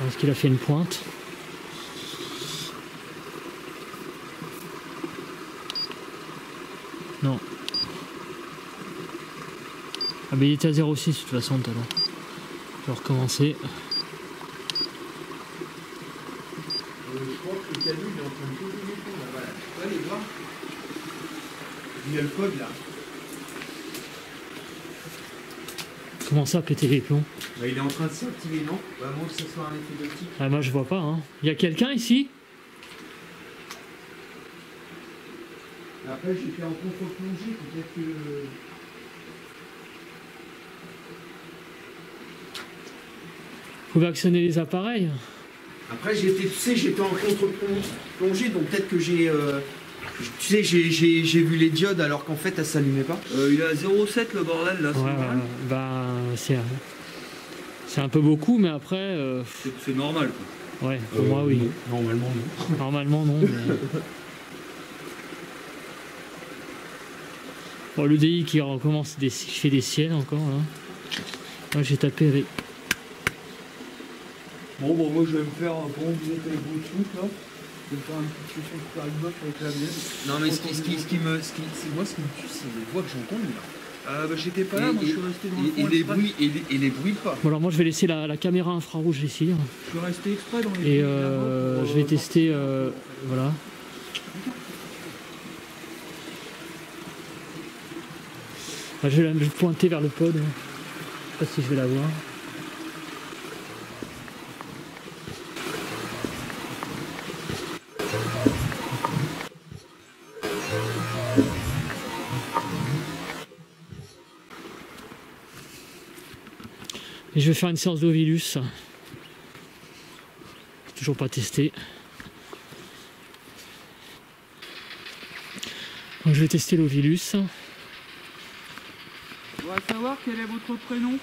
Est-ce qu'il a fait une pointe? Non. Ah mais il était à 0,6 de toute façon tout à l'heure. Je vais recommencer. Je crois que le canot il est en train de poser des plombs là. Voilà. Tu peux aller voir. Il y a le code là. Comment ça péter les plombs? Bah, il est en train de s'activer, non? Bah, moi que ce soit un effet d'optique. Ah moi je vois pas hein. Il y a quelqu'un ici? Après j'étais en contre-plongée, peut-être que... Faut actionner les appareils. Après j'étais, tu sais, j'étais en contre-plongée, donc peut-être que j'ai... Tu sais, j'ai vu les diodes alors qu'en fait elles s'allumaient pas. Il est à 0,7 le bordel là, c'est normal. Bah c'est un peu beaucoup mais après... C'est normal quoi. Ouais, pour moi oui. Non. Normalement non. Normalement non. Mais... Bon, le DI qui recommence, qui fait des siennes encore là. Moi j'ai tapé avec... Bon, moi je vais me faire, pendant que vous êtes avec vos trucs là, je vais me faire une petite session de super box avec la mienne. Non mais ce qui me tue, c'est les voix que j'entends là. Bah j'étais pas là, moi je suis resté dans le fond. Et les bruits pas. Bon alors moi je vais laisser la caméra infrarouge ici. Je suis resté exprès dans les Et bruits de la boîte je vais tester, voilà. Je vais pointer vers le pod. Je sais pas si je vais la voir. Et je vais faire une séance d'Ovilus. Toujours pas testé. Donc je vais tester l'Ovilus. On va savoir quel est votre prénom.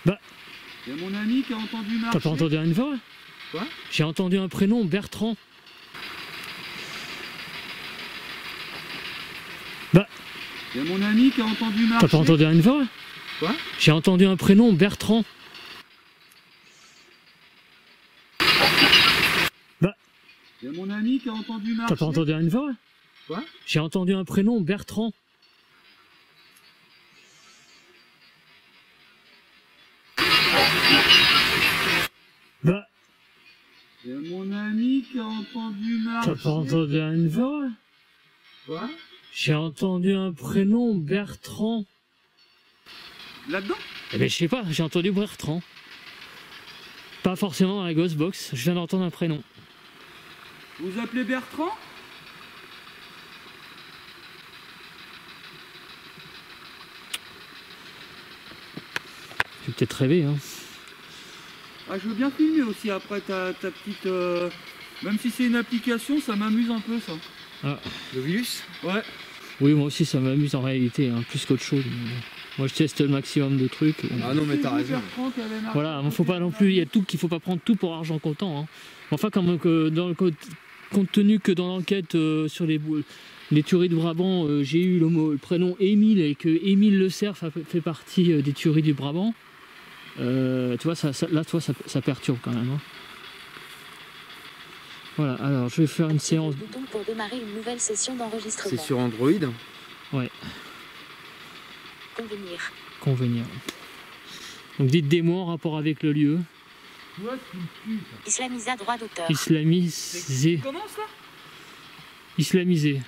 Bah. Il y a mon ami qui a entendu marcher. T'as pas entendu une voix? Quoi? J'ai entendu un prénom, Bertrand. Bah. Il y a mon ami qui a entendu marcher. T'as pas entendu une voix? Quoi? J'ai entendu un prénom, Bertrand. Bah. Il y a mon ami qui a entendu marcher. T'as pas entendu une voix? Quoi? J'ai entendu un prénom, Bertrand. Bah. Il y a mon ami qui a entendu marcher. T'as pas entendu une voix? Quoi? J'ai entendu un prénom, Bertrand. Là-dedans? Eh ben je sais pas, j'ai entendu Bertrand. Pas forcément dans la Ghostbox, je viens d'entendre un prénom. Vous vous appelez Bertrand? J'ai peut-être rêvé, hein. Ah, je veux bien filmer aussi après ta petite... Même si c'est une application, ça m'amuse un peu ça. Ah. Le virus? Ouais. Oui, moi aussi ça m'amuse en réalité, hein, plus qu'autre chose. Moi je teste le maximum de trucs. Ah non mais t'as raison. Voilà, il faut pas non plus, il y a tout qu'il faut pas prendre tout pour argent comptant. Hein. Enfin, comme compte tenu que dans l'enquête sur les tueries de Brabant, j'ai eu le prénom Émile et que Émile Le Cerf fait partie des tueries du Brabant. Tu vois, là, ça perturbe quand même. Hein. Voilà, alors je vais faire une séance. Bouton pour démarrer une nouvelle session d'enregistrement. C'est sur Android? Ouais. Convenir. Convenir. Donc dites des mots en rapport avec le lieu. Islamisa droit d'auteur. Islamisé. Comment ça? Islamisé.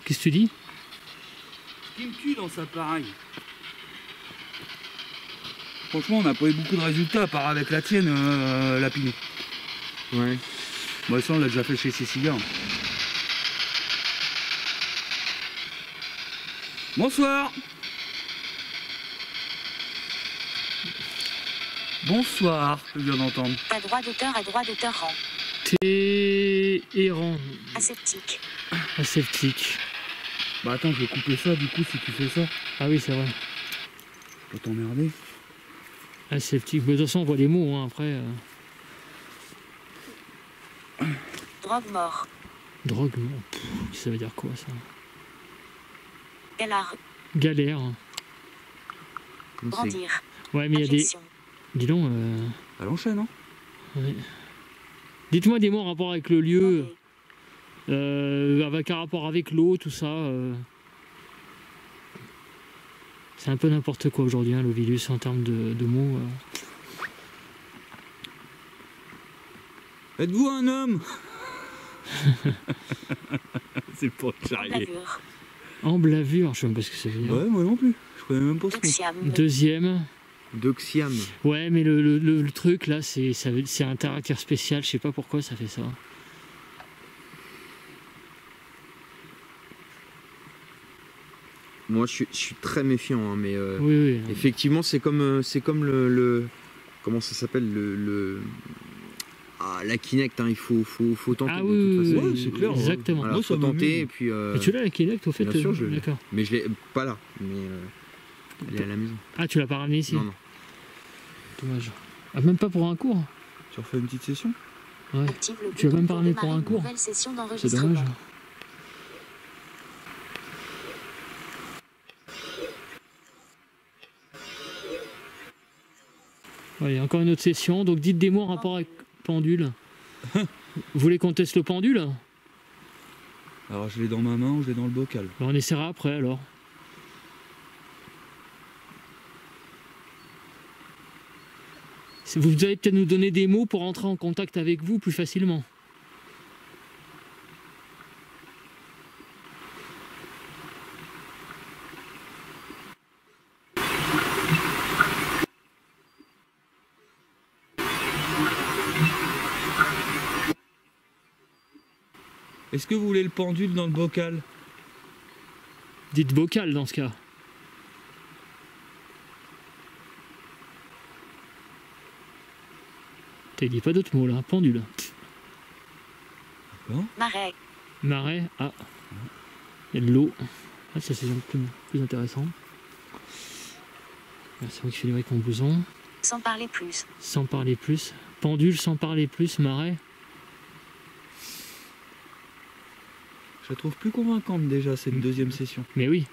Qu'est-ce que tu dis? Ce qui me tue dans ça pareil. Franchement, on n'a pas eu beaucoup de résultats, à part avec la tienne, Lapinou. Ouais. Moi, ça, on l'a déjà fait chez Cécilia. Bonsoir. Bonsoir, je viens d'entendre. À droit d'auteur rang. Téhéran. Aseptique. Aseptique. Bah attends, je vais couper ça du coup si tu fais ça. Ah oui, c'est vrai. Pas t'emmerder. Aseptique. Mais de toute façon, on voit les mots hein, après. Drogue mort. Drogue, non. Ça veut dire quoi ça? Galard. Galère. Brandir. Ouais, mais il y a des. Affection. Dis donc. Elle enchaîne, hein. Ouais. Dites-moi des mots en rapport avec le lieu, avec un rapport avec l'eau, tout ça. C'est un peu n'importe quoi aujourd'hui, hein, l'Ovilus, en termes de mots. Êtes-vous un homme? C'est pas charrier. Blavure. Emblavure, je sais même pas ce que ça veut dire. Ouais, moi non plus. Je connais même pas ce mot. Doxiam. Deuxième. Doxiam. Ouais, mais le truc là, c'est un caractère spécial, je sais pas pourquoi ça fait ça. Moi, je suis très méfiant, hein, mais Oui, oui. effectivement, c'est comme le comment ça s'appelle la Kinect, hein, il faut tenter Ah de oui, toute oui, façon. oui, c'est clair, exactement. Voilà, Moi, faut ça tenter m'amuse. et puis. Et tu l'as la Kinect au fait? bien sûr, je l'ai. D'accord. Mais je l'ai pas là, mais elle est à la maison. Ah, tu l'as pas ramené ici? Non, non. Dommage. Ah, même pas pour un cours? Tu refais une petite session? Ouais. Active le Tu vas bouton même pas ramener pour démarrer un une cours? nouvelle session C'est d'enregistrement. dommage. Ouais, il y a encore une autre session, donc dites des mots en rapport avec pendule. Vous voulez qu'on teste le pendule? Alors je l'ai dans ma main ou je l'ai dans le bocal? Ben, on essaiera après alors. Vous allez peut-être nous donner des mots pour entrer en contact avec vous plus facilement. Est-ce que vous voulez le pendule dans le bocal? Dites bocal dans ce cas. T'as dit pas d'autres mots là, pendule. Marais. Marais, ah. Il y a de l'eau. Ah, ça c'est plus intéressant. Ah, c'est moi qui fais les avec mon blouson. Sans parler plus. Sans parler plus. Pendule sans parler plus, marais. Je la trouve plus convaincante déjà cette deuxième session. Mais oui.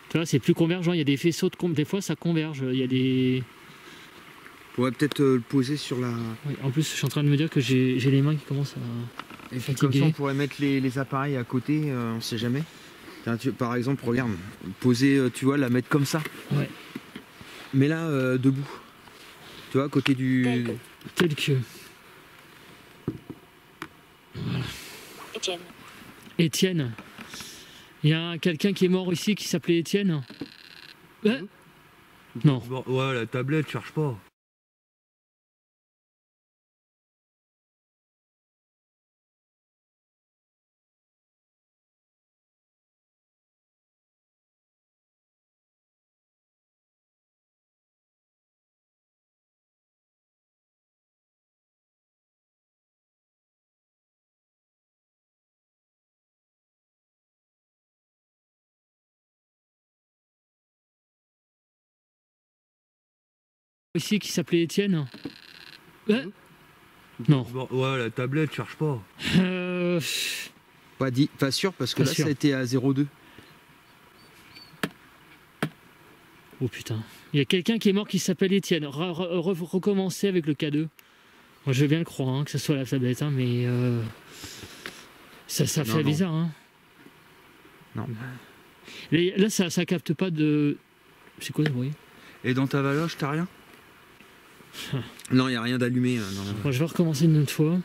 Tu vois, c'est plus convergent. Il y a des faisceaux de des fois ça converge. Il y a des. On pourrait peut-être le poser sur la. Oui, en plus, je suis en train de me dire que j'ai les mains qui commencent à Et puis fatiguer. comme ça, on pourrait mettre les appareils à côté, on sait jamais. Tiens, par exemple, regarde, poser, tu vois, la mettre comme ça. Ouais. Mais là, debout. Tu vois, à côté du. Tel que. Étienne. Étienne. Il y a quelqu'un qui est mort ici qui s'appelait Étienne. Non. Bon, ouais, la tablette, cherche pas. Ici qui s'appelait Étienne. Non. Bon, ouais, la tablette, cherche pas. Pas sûr, parce que Pas là, sûr. ça a été à 0,2. Oh putain. Il y a quelqu'un qui est mort qui s'appelle Étienne. Recommencer avec le K2. Moi je veux bien le croire, hein, que ce soit la tablette, hein, mais ça fait non. bizarre. Hein. Non. Là ça capte pas de. C'est quoi ce bruit? Et dans ta valoche, t'as rien? Non, il n'y a rien d'allumé. Dans la... Bon, je vais recommencer une autre fois.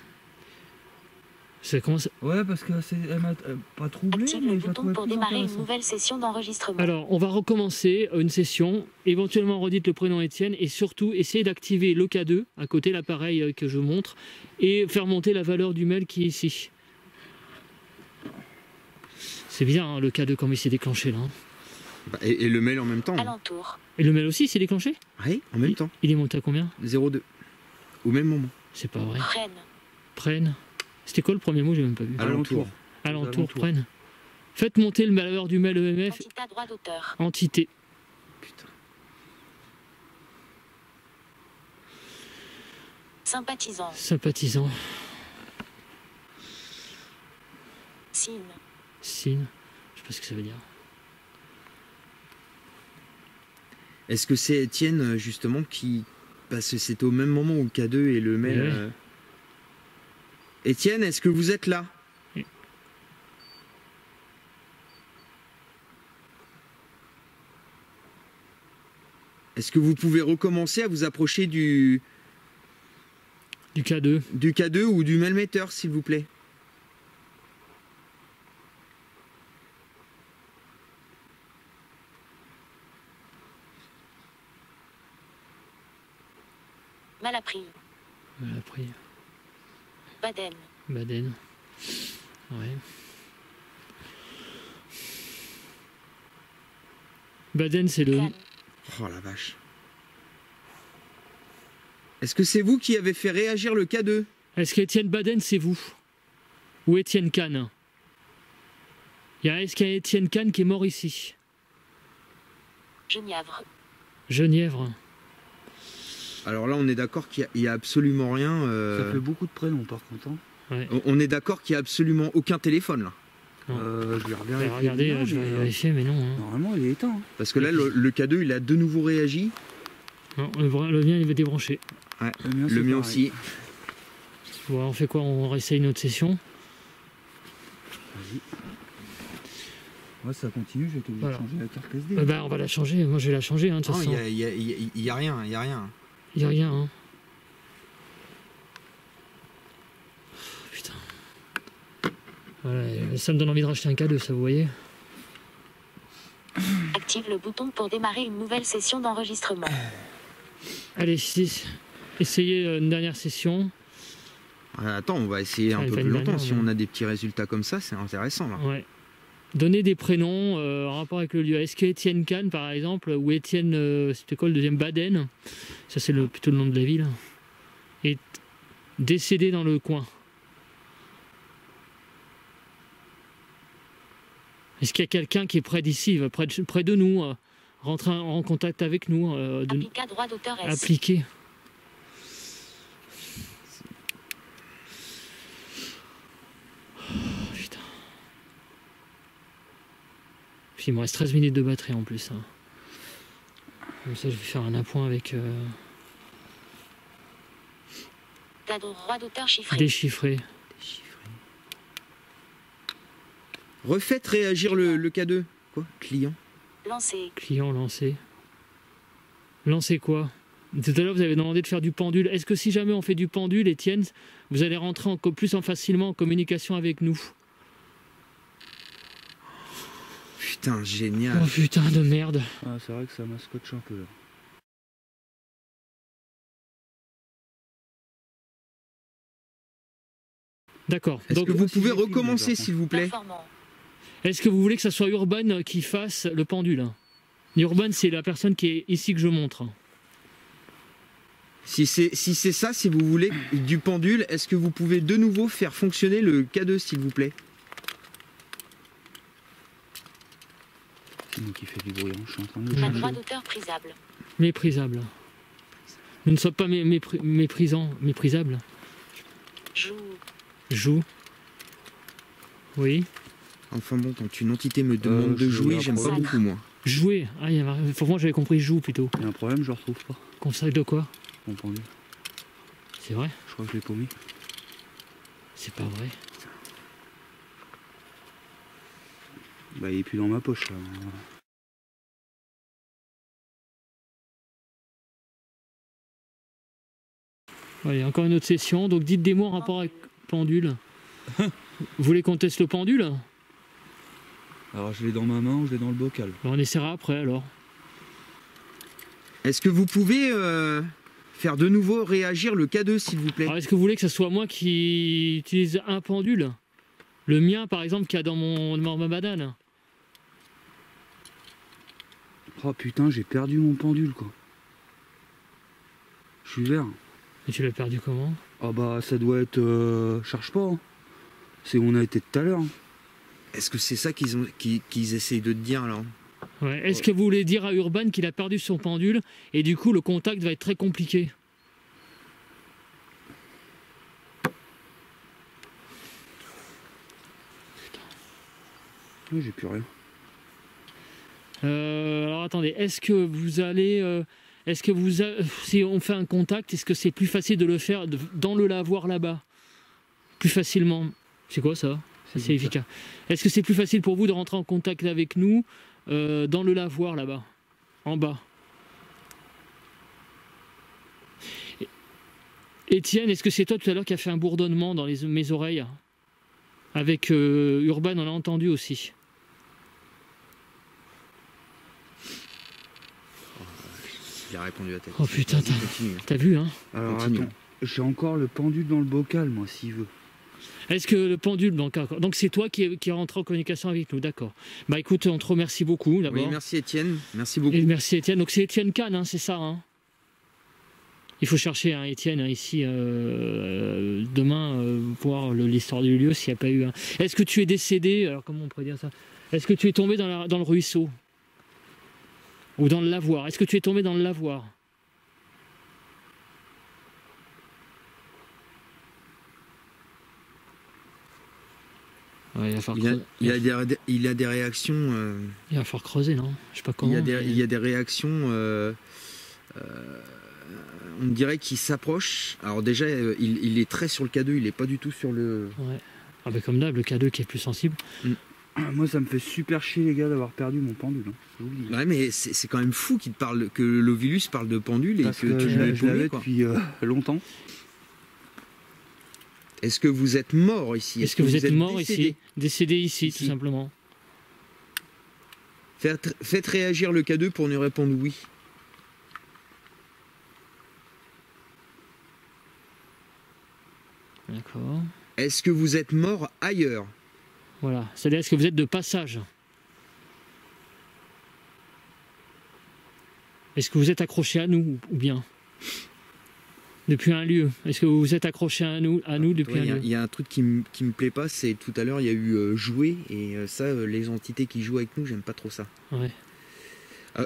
Ça commence. Ouais, parce que elle m'a pas troublé, Active mais le je la bouton trouvais pour plus démarrer une intéressante. nouvelle session d'enregistrement. Alors, on va recommencer une session. Éventuellement, redites le prénom Étienne et surtout, essayez d'activer le K2 à côté de l'appareil que je montre et faire monter la valeur du mail qui est ici. C'est bizarre, hein, le K2 comme il s'est déclenché là. Hein. Bah, et le mail en même temps. Alentour. Et le mail aussi s'est déclenché? Oui, en même temps. Il est monté à combien? 0,2. Au même moment. C'est pas vrai. Prenne. Prenne. C'était quoi le premier mot? J'ai même pas vu. Alentour. Alentour, alentours. prenne. Faites monter la valeur du mail EMF. Entité à droit d'auteur. Entité. Putain. Sympathisant. Sympathisant. Signe. Signe. Je sais pas ce que ça veut dire. Est-ce que c'est Étienne, justement, qui... Parce que c'était au même moment où le K2 et le mail... Ouais. Étienne, est-ce que vous êtes là? Est-ce que vous pouvez recommencer à vous approcher du Du K2. ou du mailmetteur, s'il vous plaît? Mal appris. Mal appris. Baden. Baden. Ouais. Baden, c'est le... Cannes. Oh la vache. Est-ce que c'est vous qui avez fait réagir le K2? Est-ce qu'Étienne Baden, c'est vous? Ou Étienne Kahn? Est-ce qu'il y a Étienne Kahn qui est mort ici? Genièvre. Genièvre. Alors là, on est d'accord qu'il y a absolument rien... Ça fait beaucoup de prénoms par contre. Hein. Ouais. On est d'accord qu'il n'y a absolument aucun téléphone, là. Je vais regarder. Regardez, je vais vérifier, mais non. Hein. Normalement, il est éteint. Hein. Parce que là, le K2, il a de nouveau réagi. Non, le mien, il va débrancher. Ouais, Le le mien pareil. aussi. Bon, on fait quoi? On réessaye une autre session. Vas-y. Ouais, ça continue, je vais être obligé Voilà. de changer la carte SD. On va la changer. Moi, je vais la changer, hein, de toute Non, façon. il y a rien, il y a rien. Il n'y a rien, hein. Putain. Voilà, ça me donne envie de racheter un K2, ça, vous voyez? Active le bouton pour démarrer une nouvelle session d'enregistrement. Allez, essayez une dernière session. Attends, on va essayer un Ah, il peu va plus une longtemps. dernière, Si mais- on a des petits résultats comme ça, c'est intéressant, là. Ouais. Donnez des prénoms en rapport avec le lieu. Est-ce qu'Étienne Kahn, par exemple, ou Étienne, c'était quoi le deuxième? Baden, ça c'est plutôt le nom de la ville, est décédé dans le coin? Est-ce qu'il y a quelqu'un qui est près d'ici, près de nous, rentrer en contact avec nous, Applica droit d'auteur S. appliquer? Putain. Puis il me reste 13 minutes de batterie en plus. Hein. Comme ça, je vais faire un appoint avec Droit d'auteur chiffré. déchiffré. Refaites réagir le K2. Quoi? Client? Lancé. Client lancé. Lancer quoi? Tout à l'heure, vous avez demandé de faire du pendule. Est-ce que si jamais on fait du pendule, Étienne, vous allez rentrer facilement en communication avec nous? Putain, génial. Oh putain de merde. Ah, c'est vrai que ça mascotte un peu. Là. D'accord. Est-ce Donc, que vous si pouvez j'ai filmé, recommencer, par s'il vous plaît? Performant. est-ce que vous voulez que ça soit Urban qui fasse le pendule? Urban, c'est la personne qui est ici que je montre. Si c'est ça, si vous voulez du pendule, est-ce que vous pouvez de nouveau faire fonctionner le K2, s'il vous plaît? C'est moi qui fais du bruit, hein. Je suis en train de le Un changer. droit d'auteur prisable. Méprisable. Nous ne sommes pas méprisables. Joue. Joue. Oui. Enfin bon, quand une entité me demande de je jouer, vais j'aime pas apprendre. beaucoup, moi. Jouer. Ah, pour moi, j'avais compris joue plutôt. Il y a un problème, je le retrouve pas. Conseil de quoi? Mon pendu. C'est vrai? Je crois que je l'ai paumé. C'est pas vrai. Bah, il est plus dans ma poche là. Allez, encore une autre session. Donc dites des mots en rapport avec pendule. Vous voulez qu'on teste le pendule? Alors, je l'ai dans ma main ou je l'ai dans le bocal? On essaiera après alors. Est-ce que vous pouvez faire de nouveau réagir le K2, s'il vous plaît? Alors est-ce que vous voulez que ce soit moi qui utilise un pendule? Le mien par exemple qu'il y a dans ma banane? Oh putain, j'ai perdu mon pendule quoi. Je suis vert. Et tu l'as perdu comment? Ah bah, ça doit être. Charge pas. Hein. C'est où on a été tout à l'heure. Hein. Est-ce que c'est ça qu'ils essayent de te dire, là? Ouais. Est-ce que vous voulez dire à Urban qu'il a perdu son pendule et du coup le contact va être très compliqué? Oui, j'ai plus rien. Alors attendez, est-ce que vous allez... si on fait un contact, est-ce que c'est plus facile de le faire dans le lavoir là-bas? Plus facilement. C'est quoi ça? C'est efficace. Est-ce que c'est plus facile pour vous de rentrer en contact avec nous dans le lavoir là-bas? En bas. Étienne, est-ce que c'est toi tout à l'heure qui a fait un bourdonnement dans mes oreilles? Avec Urban, on a entendu aussi. Il a répondu à ta question. Oh putain, t'as vu, hein? Alors Continue. attends, j'ai encore le pendule dans le bocal, moi, s'il veut. Est-ce que le pendule... Donc c'est toi qui est rentré en communication avec nous, d'accord. Bah écoute, on te remercie beaucoup d'abord. Oui, merci Étienne, merci beaucoup. Et merci Étienne. Donc c'est Étienne Kahn, hein, c'est ça, hein? Il faut chercher un Étienne ici demain, voir l'histoire du lieu s'il n'y a pas eu un... Est-ce que tu es décédé? Alors comment on pourrait dire ça? Est-ce que tu es tombé dans le ruisseau? Ou dans le lavoir? Est-ce que tu es tombé dans le lavoir? Ouais, Il a des réactions. Il va falloir creuser, non? Je sais pas comment. Il y a des réactions. On dirait qu'il s'approche. Alors déjà, il est très sur le K2, il n'est pas du tout sur le... Ouais. Ah bah comme d'hab, le K2 qui est plus sensible. Moi, ça me fait super chier, les gars, d'avoir perdu mon pendule. Hein. Ouais, mais c'est quand même fou qu'il te parle, que l'Ovilus parle de pendule et Parce que tu je l'as l'avais quoi. depuis longtemps. Est-ce que vous êtes mort ici? Est-ce que vous êtes mort décédé ici? Décédé ici, tout simplement. Faites réagir le K2 pour nous répondre oui. D'accord. Est-ce que vous êtes mort ailleurs? Voilà. C'est-à-dire, est-ce que vous êtes de passage? Est-ce que vous êtes accroché à nous ou bien? Depuis un lieu? Est-ce que vous vous êtes accroché à nous depuis un lieu? Il y a un truc qui me plaît pas, c'est tout à l'heure il y a eu jouer et ça, les entités qui jouent avec nous, j'aime pas trop ça. Ouais.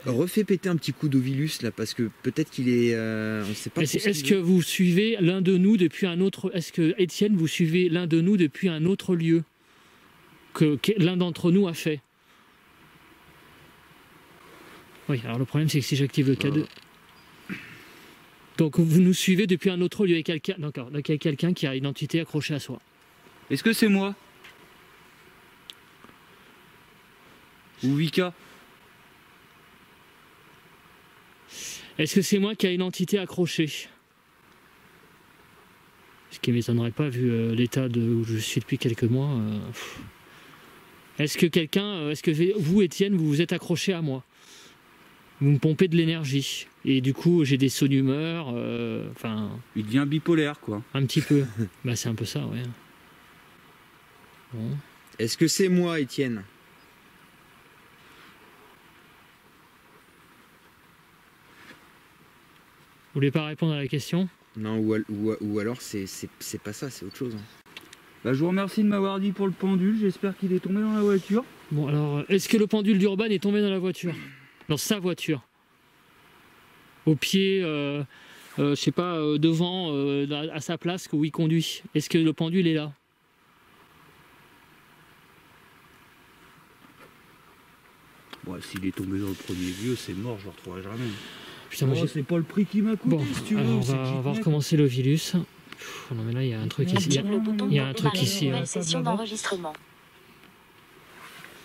Refais péter un petit coup d'Ovilus là, parce que peut-être qu'il est... on sait pas. Est-ce que vous suivez l'un de nous depuis un autre... Est-ce que, Étienne, vous suivez l'un de nous depuis un autre lieu que l'un d'entre nous a fait? Oui, alors le problème c'est que si j'active le K2... Donc vous nous suivez depuis un autre lieu avec quelqu'un... D'accord, donc il y a quelqu'un qui a une entité accrochée à soi. Est-ce que c'est moi? Ou Wicca? Est-ce que c'est moi qui a une entité accrochée? Ce qui ne m'étonnerait pas vu l'état où je suis depuis quelques mois. Est-ce que est-ce que vous, Étienne, vous vous êtes accroché à moi? Vous me pompez de l'énergie. Et du coup, j'ai des sauts d'humeur. Enfin. Il devient bipolaire, quoi. Un petit peu. Bah, c'est un peu ça, ouais. Bon. Est-ce que c'est moi, Étienne? Vous voulez pas répondre à la question? Non, ou alors c'est pas ça, c'est autre chose. Hein. Bah, je vous remercie de m'avoir dit pour le pendule, j'espère qu'il est tombé dans la voiture. Bon, alors, est-ce que le pendule d'Urban est tombé dans la voiture? Dans sa voiture? Au pied, je sais pas, devant, à sa place où il conduit. Est-ce que le pendule est là? Bon, s'il est tombé dans le premier lieu, c'est mort, je le retrouverai jamais. Putain, moi, c'est pas le prix qui m'a coûté, bon, si tu veux. alors on va recommencer le virus. Non mais là, il y a un truc ici. Active le bouton Il y a pour un truc démarrer ici. une nouvelle session d'enregistrement.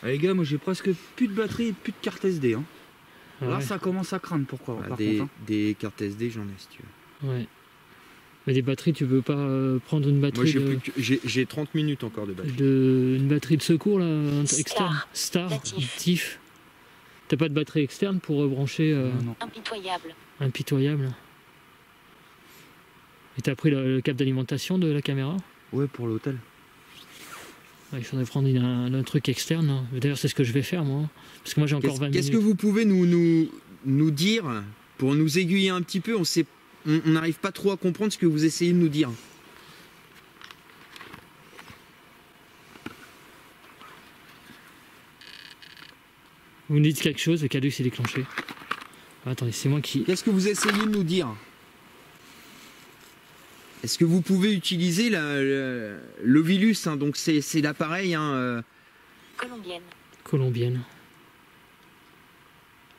Ah, les gars, moi j'ai presque plus de batterie et plus de carte SD. Hein. Ah Là, ouais. ça commence à craindre, pourquoi par des, contre, hein. des cartes SD, j'en ai si tu veux. Ouais. Mais des batteries, tu peux pas prendre une Moi batterie j'ai 30 minutes encore de batterie. une batterie de secours là, externe. Star, Natif. TIF. T'as pas de batterie externe pour brancher Non. Impitoyable. impitoyable. Et t'as pris le câble d'alimentation de la caméra? Ouais, pour l'hôtel. Ouais, il faudrait prendre un truc externe. Hein. D'ailleurs, c'est ce que je vais faire moi. Parce que moi j'ai encore 20 minutes. Qu'est-ce que vous pouvez nous dire pour nous aiguiller un petit peu? On n'arrive pas trop à comprendre ce que vous essayez de nous dire. Vous me dites quelque chose, le K2 s'est déclenché. Ah, attendez, c'est moi qui... Qu'est-ce que vous essayez de nous dire? Est-ce que vous pouvez utiliser l'Ovilus, hein, donc c'est l'appareil, hein, Colombienne. colombienne.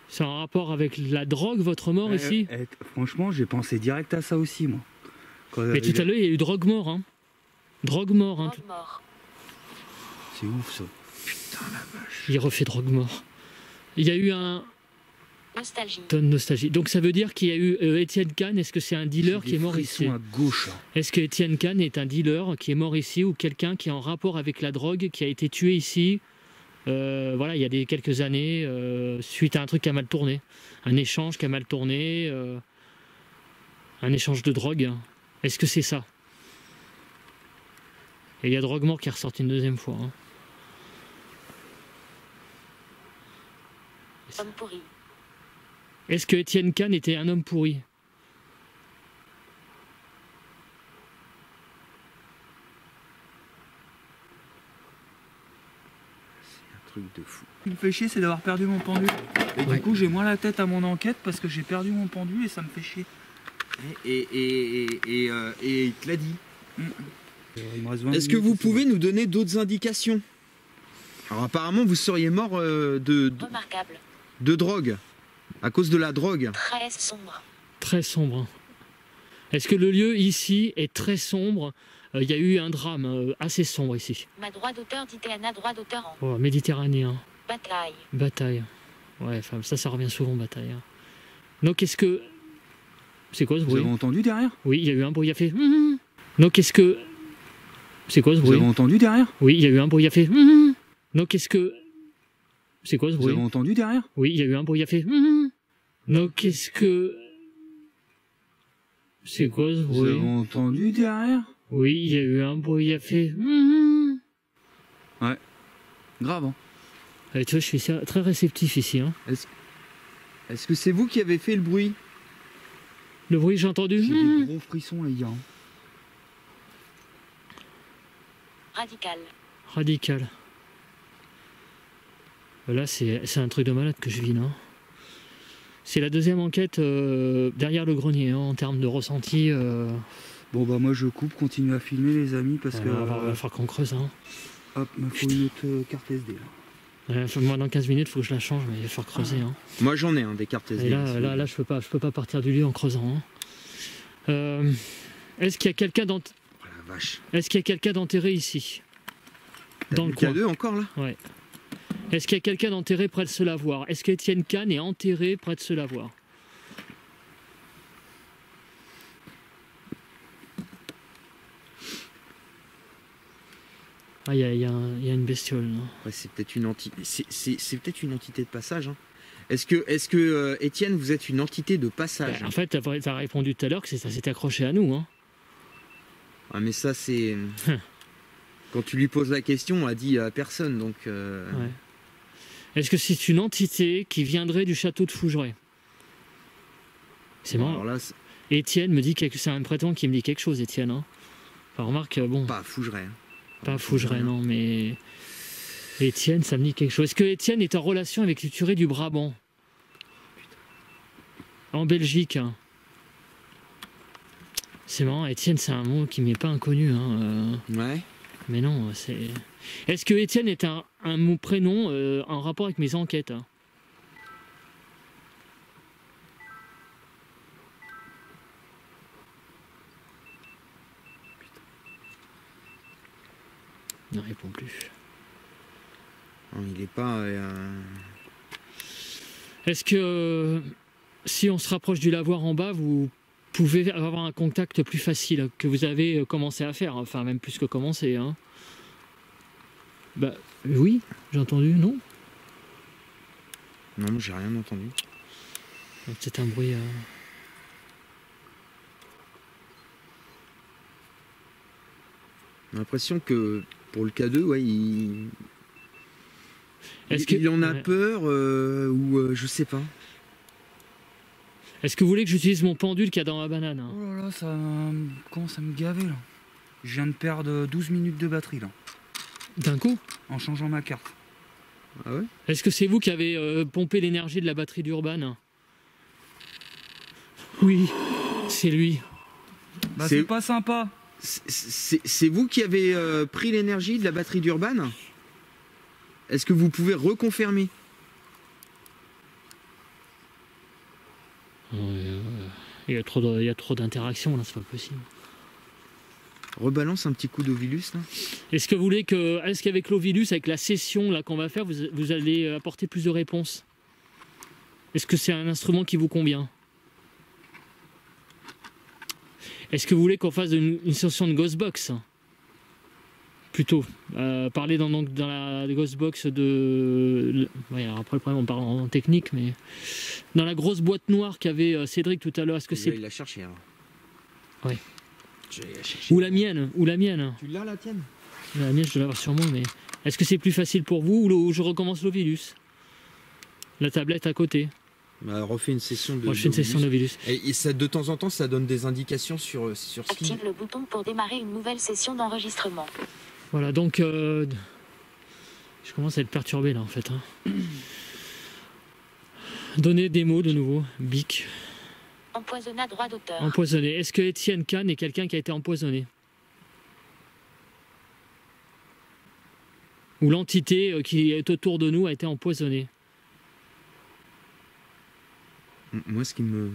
C'est en rapport avec la drogue, votre mort ici? Franchement, j'ai pensé direct à ça aussi, moi. Mais tout à l'heure, il y a eu drogue mort. Hein. Drogue mort. Hein. Drogue mort. C'est ouf, ça. Putain, la vache. Il refait drogue mort. Il y a eu un... Nostalgie. Tonne nostalgie. Donc ça veut dire qu'il y a eu Étienne Kahn. Est-ce que c'est un dealer qui est mort ici? À gauche. Est-ce que Étienne Kahn est un dealer qui est mort ici ou quelqu'un qui est en rapport avec la drogue, qui a été tué ici, voilà, il y a quelques années, suite à un truc qui a mal tourné, un échange qui a mal tourné, un échange de drogue. Est-ce que c'est ça? Et il y a drogue mort qui est ressorti une deuxième fois. Hein. Homme pourri. Est-ce que Étienne Kahn était un homme pourri? Truc de fou. Ce qui me fait chier, c'est d'avoir perdu mon pendu. Et du coup, j'ai moins la tête à mon enquête parce que j'ai perdu mon pendu et ça me fait chier. Et il te l'a dit. Est-ce que vous pouvez nous donner d'autres indications? Alors apparemment, vous seriez mort Remarquable. de drogue. À cause de la drogue. Très sombre. Très sombre. Est-ce que le lieu ici est très sombre? Il y a eu un drame assez sombre ici. Ma droit d'auteur dit Théana, droit d'auteur en Oh, méditerranéen. bataille. Bataille. Ouais, enfin, ça revient souvent, bataille. Hein. Donc, est-ce que... C'est quoi ce Vous bruit? avez entendu derrière? Oui, il y a eu un bruit, il a fait... Donc, est-ce que... C'est quoi ce Vous bruit? avez entendu derrière? Oui, il y a eu un bruit, il a fait... Donc, est-ce que... C'est quoi ce Vous bruit? avez entendu derrière? Oui, il y a eu un bruit, il a fait... Donc, est-ce que... C'est quoi ce Vous avez bruit? entendu derrière? Oui, il y a eu un bruit, il a fait... Ouais. Grave, hein. Allez, tu vois, je suis très réceptif ici. Hein. Est-ce que c'est vous qui avez fait le bruit? Le bruit, j'ai entendu... J'ai des gros frissons, les gars. Radical. Radical. Là, c'est un truc de malade que je vis, là. C'est la deuxième enquête derrière le grenier, hein, en termes de ressenti. Bon, bah, moi, je coupe, continue à filmer, les amis, parce que... Il va falloir qu'on creuse. Hein. Hop, il me faut une autre carte SD, là. Moi, dans 15 minutes, il faut que je la change, mais il va falloir creuser. Hein. Moi, j'en ai des cartes SD. Et là, je peux pas partir du lieu en creusant. Hein. Est-ce qu'il y a quelqu'un Est-ce qu'il y a quelqu'un d'enterré ici? Dans le coin. K2 encore, là? Ouais. Est-ce qu'il y a quelqu'un d'enterré près de ce lavoir? Est-ce qu'Étienne Kahn est enterré près de ce lavoir? Ah, il y a une bestiole. Ouais, c'est peut-être une entité. C'est peut-être une entité de passage. Hein. Est-ce que Étienne, vous êtes une entité de passage? En fait, tu as répondu tout à l'heure que ça s'est accroché à nous. Hein. Ah, mais ça, c'est... Quand tu lui poses la question, on a dit à personne, donc... Ouais. Est-ce que c'est une entité qui viendrait du château de Fougeray? C'est marrant. Étienne me dit que c'est un prêtant qui me dit quelque chose, Étienne. Hein. Enfin, remarque, bon... Pas Fougeray. Hein. Pas Fougeray, non, mais... Étienne, ça me dit quelque chose. Est-ce que Étienne est en relation avec les Turés du Brabant? En Belgique. Hein. C'est marrant, Étienne, c'est un mot qui m'est pas inconnu. Hein. Ouais. Mais non, c'est... Est-ce que Étienne est un mot prénom en rapport avec mes enquêtes? Hein? Il ne répond plus. Non, il n'est pas... Est-ce que si on se rapproche du lavoir en bas, vous pouvez avoir un contact plus facile que vous avez commencé à faire, enfin même plus que commencé, hein? Bah oui, j'ai entendu, non? Non, j'ai rien entendu. C'est un bruit... J'ai l'impression que pour le K2, ouais, il en a peur ou je sais pas. Est-ce que vous voulez que j'utilise mon pendule qu'il y a dans ma banane? Hein? Oh là là, ça commence à me gaver là. Je viens de perdre 12 minutes de batterie là. D'un coup? En changeant ma carte. Ah ouais? Est-ce que c'est vous qui avez pompé l'énergie de la batterie d'Urban? Oui, c'est lui. Bah c'est pas sympa. C'est vous qui avez pris l'énergie de la batterie d'Urban? Est-ce que vous pouvez reconfirmer? Il y a trop d'interactions là, c'est pas possible. Rebalance un petit coup d'Ovilus là. Est-ce qu'avec l'Ovilus, avec la session là qu'on va faire, vous allez apporter plus de réponses? Est-ce que c'est un instrument qui vous convient? Est-ce que vous voulez qu'on fasse une session de Ghostbox? Plutôt. Parler dans la Ghostbox de... Ouais, alors après le problème on parle en technique, mais... Dans la grosse boîte noire qu'avait Cédric tout à l'heure, est-ce que c'est... Il l'a cherché alors. Ouais. Je vais la chercher. Ou la mienne. Tu l'as la tienne? La mienne je dois l'avoir sur moi, mais... Est-ce que c'est plus facile pour vous ou je recommence l'Ovilus? La tablette à côté. Bah, refais une session de... Moi je fais une session d'Ovilus. Et ça, de temps en temps, ça donne des indications sur ce qui... Active le bouton pour démarrer une nouvelle session d'enregistrement. Voilà, donc... je commence à être perturbé là en fait. Hein. Donner des mots de nouveau. Bic. Empoisonnat droit d'auteur. Empoisonné. Est-ce que Étienne Kahn est quelqu'un qui a été empoisonné? Ou l'entité qui est autour de nous a été empoisonnée? Moi, ce qui me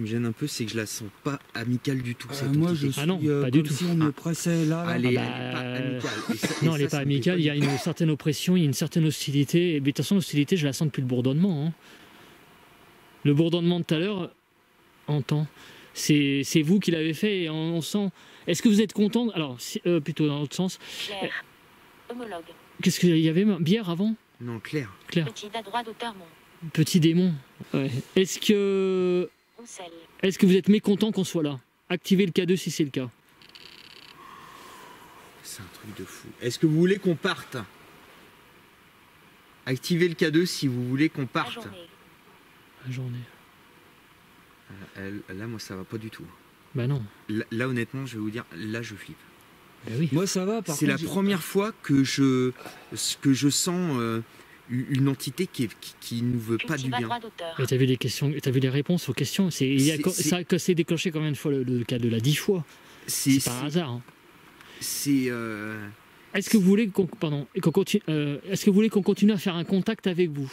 gêne un peu, c'est que je la sens pas amicale du tout. Cette Moi, entité. je suis Ah non, pas du comme tout. si on me pressait là. Elle est bah, pas amicale. Non, elle n'est pas amicale, il y a une certaine oppression, il y a une certaine hostilité. Et de toute façon, l'hostilité, je la sens depuis le bourdonnement. Hein. Le bourdonnement de tout à l'heure, entend. C'est vous qui l'avez fait et on sent... Est-ce que vous êtes content? Alors, plutôt dans l'autre sens. Claire. Homologue. Qu'est-ce qu'il y avait? Bière avant? Non, Claire. Claire. Petit à droit d'auteur mon. Petit démon. Ouais. Est-ce que vous êtes mécontent qu'on soit là? Activez le K2 si c'est le cas. C'est un truc de fou. Est-ce que vous voulez qu'on parte? Activez le K2 si vous voulez qu'on parte. La journée. Là, moi, ça va pas du tout. Bah non. Là, honnêtement, je vais vous dire, là, je flippe. Bah oui. Moi, ça va. C'est la première fois que je sens une entité qui nous veut pas du bien. Et t'as vu les questions, t'as vu les réponses aux questions. Ça s'est déclenché combien de fois le cas de la 10 fois? C'est par hasard. Hein. C'est. Est-ce que vous voulez qu'on continue est-ce que vous voulez qu'on continue à faire un contact avec vous?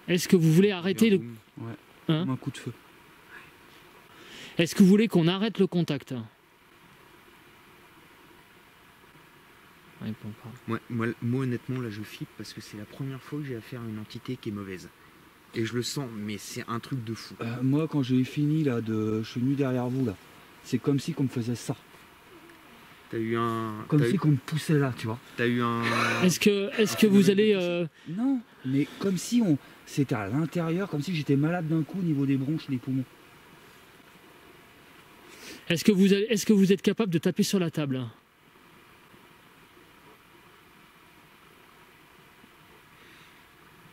Est-ce que vous voulez arrêter le... Ouais. Hein? Un coup de feu. Est-ce que vous voulez qu'on arrête le contact? Répond pas. Moi, honnêtement, là, je flippe parce que c'est la première fois que j'ai affaire à une entité qui est mauvaise. Et je le sens, mais c'est un truc de fou. Moi, quand j'ai fini, là, je suis venu derrière vous, là. C'est comme si qu'on me faisait ça. T'as eu un... Comme si qu'on me poussait là, tu vois. T'as eu un... Est-ce que vous allez... Non, mais comme si c'était à l'intérieur, comme si j'étais malade d'un coup au niveau des bronches et des poumons. Est-ce que vous êtes capable de taper sur la table?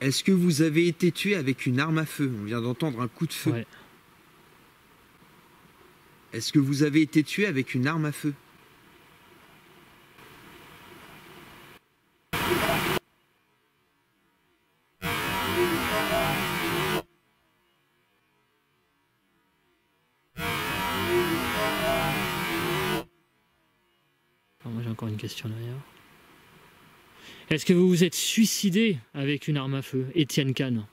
Est-ce que vous avez été tué avec une arme à feu? On vient d'entendre un coup de feu. Ouais. Est-ce que vous avez été tué avec une arme à feu? Moi j'ai encore une question derrière. Est-ce que vous vous êtes suicidé avec une arme à feu, Étienne Kahn?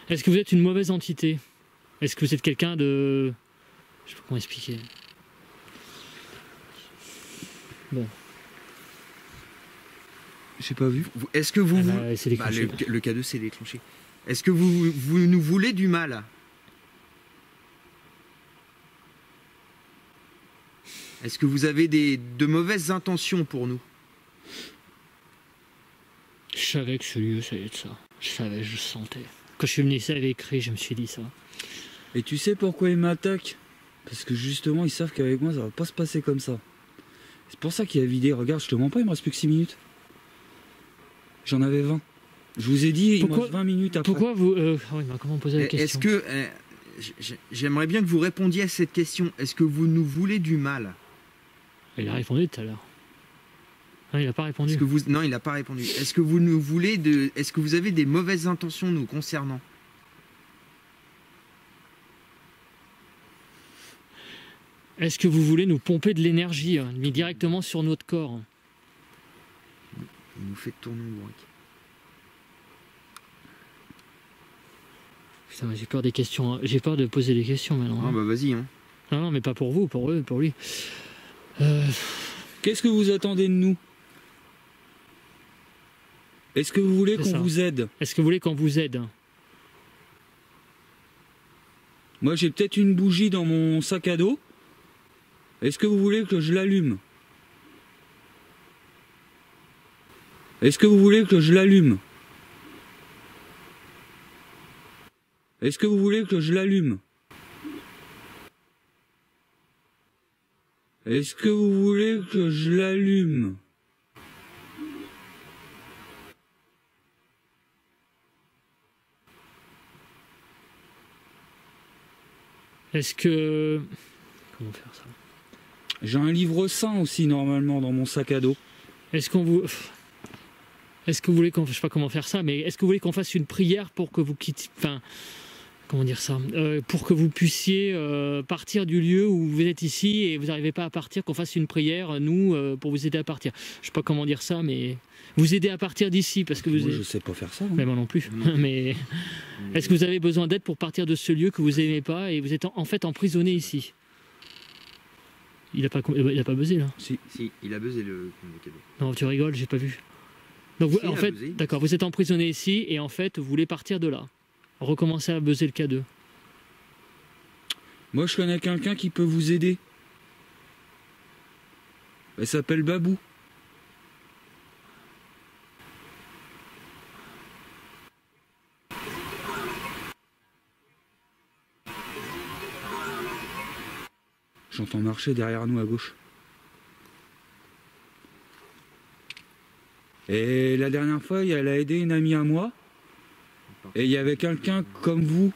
Est-ce que vous êtes une mauvaise entité? Est-ce que vous êtes quelqu'un de... Je sais pas comment expliquer. Bon. J'ai pas vu. Est-ce que vous... C'est déclenché. le K2 s'est déclenché. Est-ce que vous nous voulez du mal? Est-ce que vous avez de mauvaises intentions pour nous? Je savais que ce lieu, ça allait être ça. Je savais, je le sentais. Quand je suis venu ici, avec écrit, je me suis dit ça. Et tu sais pourquoi ils m'attaquent? Parce que justement, ils savent qu'avec moi, ça va pas se passer comme ça. C'est pour ça qu'il a vidé. Regarde, je te mens pas, il me reste plus que 6 minutes. J'en avais 20. Je vous ai dit, il me Pourquoi- reste 20 minutes après. Pourquoi vous... ah oui, mais comment poser la question? Est-ce que... j'aimerais bien que vous répondiez à cette question. Est-ce que vous nous voulez du mal? Il a répondu tout à l'heure. Ah, il n'a pas répondu. Non, il n'a pas répondu. Est-ce que vous nous voulez de... Est-ce que vous avez des mauvaises intentions nous concernant? Est-ce que vous voulez nous pomper de l'énergie, mais directement sur notre corps? Il nous fait tourner en bourrique. Putain, j'ai peur des questions. Hein. J'ai peur de poser des questions maintenant. Ah Hein. bah vas-y, hein. Non, non, mais pas pour vous, pour eux, pour lui. Qu'est-ce que vous attendez de nous? Est-ce que vous voulez C'est qu'on ça. vous aide? Est-ce que vous voulez qu'on vous aide? Moi, j'ai peut-être une bougie dans mon sac à dos. Est-ce que vous voulez que je l'allume? Est-ce que vous voulez que je l'allume? Est-ce que vous voulez que je l'allume? Est-ce que vous voulez que je l'allume? Est-ce que... Comment faire ça? J'ai un livre saint aussi normalement dans mon sac à dos. Est-ce qu'on vous... Est-ce que vous voulez qu'on... Je sais pas comment faire ça, mais est-ce que vous voulez qu'on fasse une prière pour que vous quittiez... Enfin... Comment dire ça? Pour que vous puissiez partir du lieu où vous êtes ici et vous n'arrivez pas à partir, qu'on fasse une prière, nous, pour vous aider à partir. Je sais pas comment dire ça, mais... Vous aider à partir d'ici, parce que vous... Moi, je sais pas faire ça. Hein. Mais moi non plus. Mais est-ce que vous avez besoin d'aide pour partir de ce lieu que vous n'aimez pas et vous êtes en fait emprisonné ici? Il a pas buzzé là. Si, il a buzzé le cadeau. Non, tu rigoles, j'ai pas vu. Donc vous, Si, en il a fait, buzzé. d'accord, vous êtes emprisonné ici et en fait vous voulez partir de là. Recommencer à buzzer le K2. Moi, je connais quelqu'un qui peut vous aider. Elle s'appelle Babou. J'entends marcher derrière nous à gauche. Et la dernière fois, elle a aidé une amie à moi. Et il y avait quelqu'un comme vous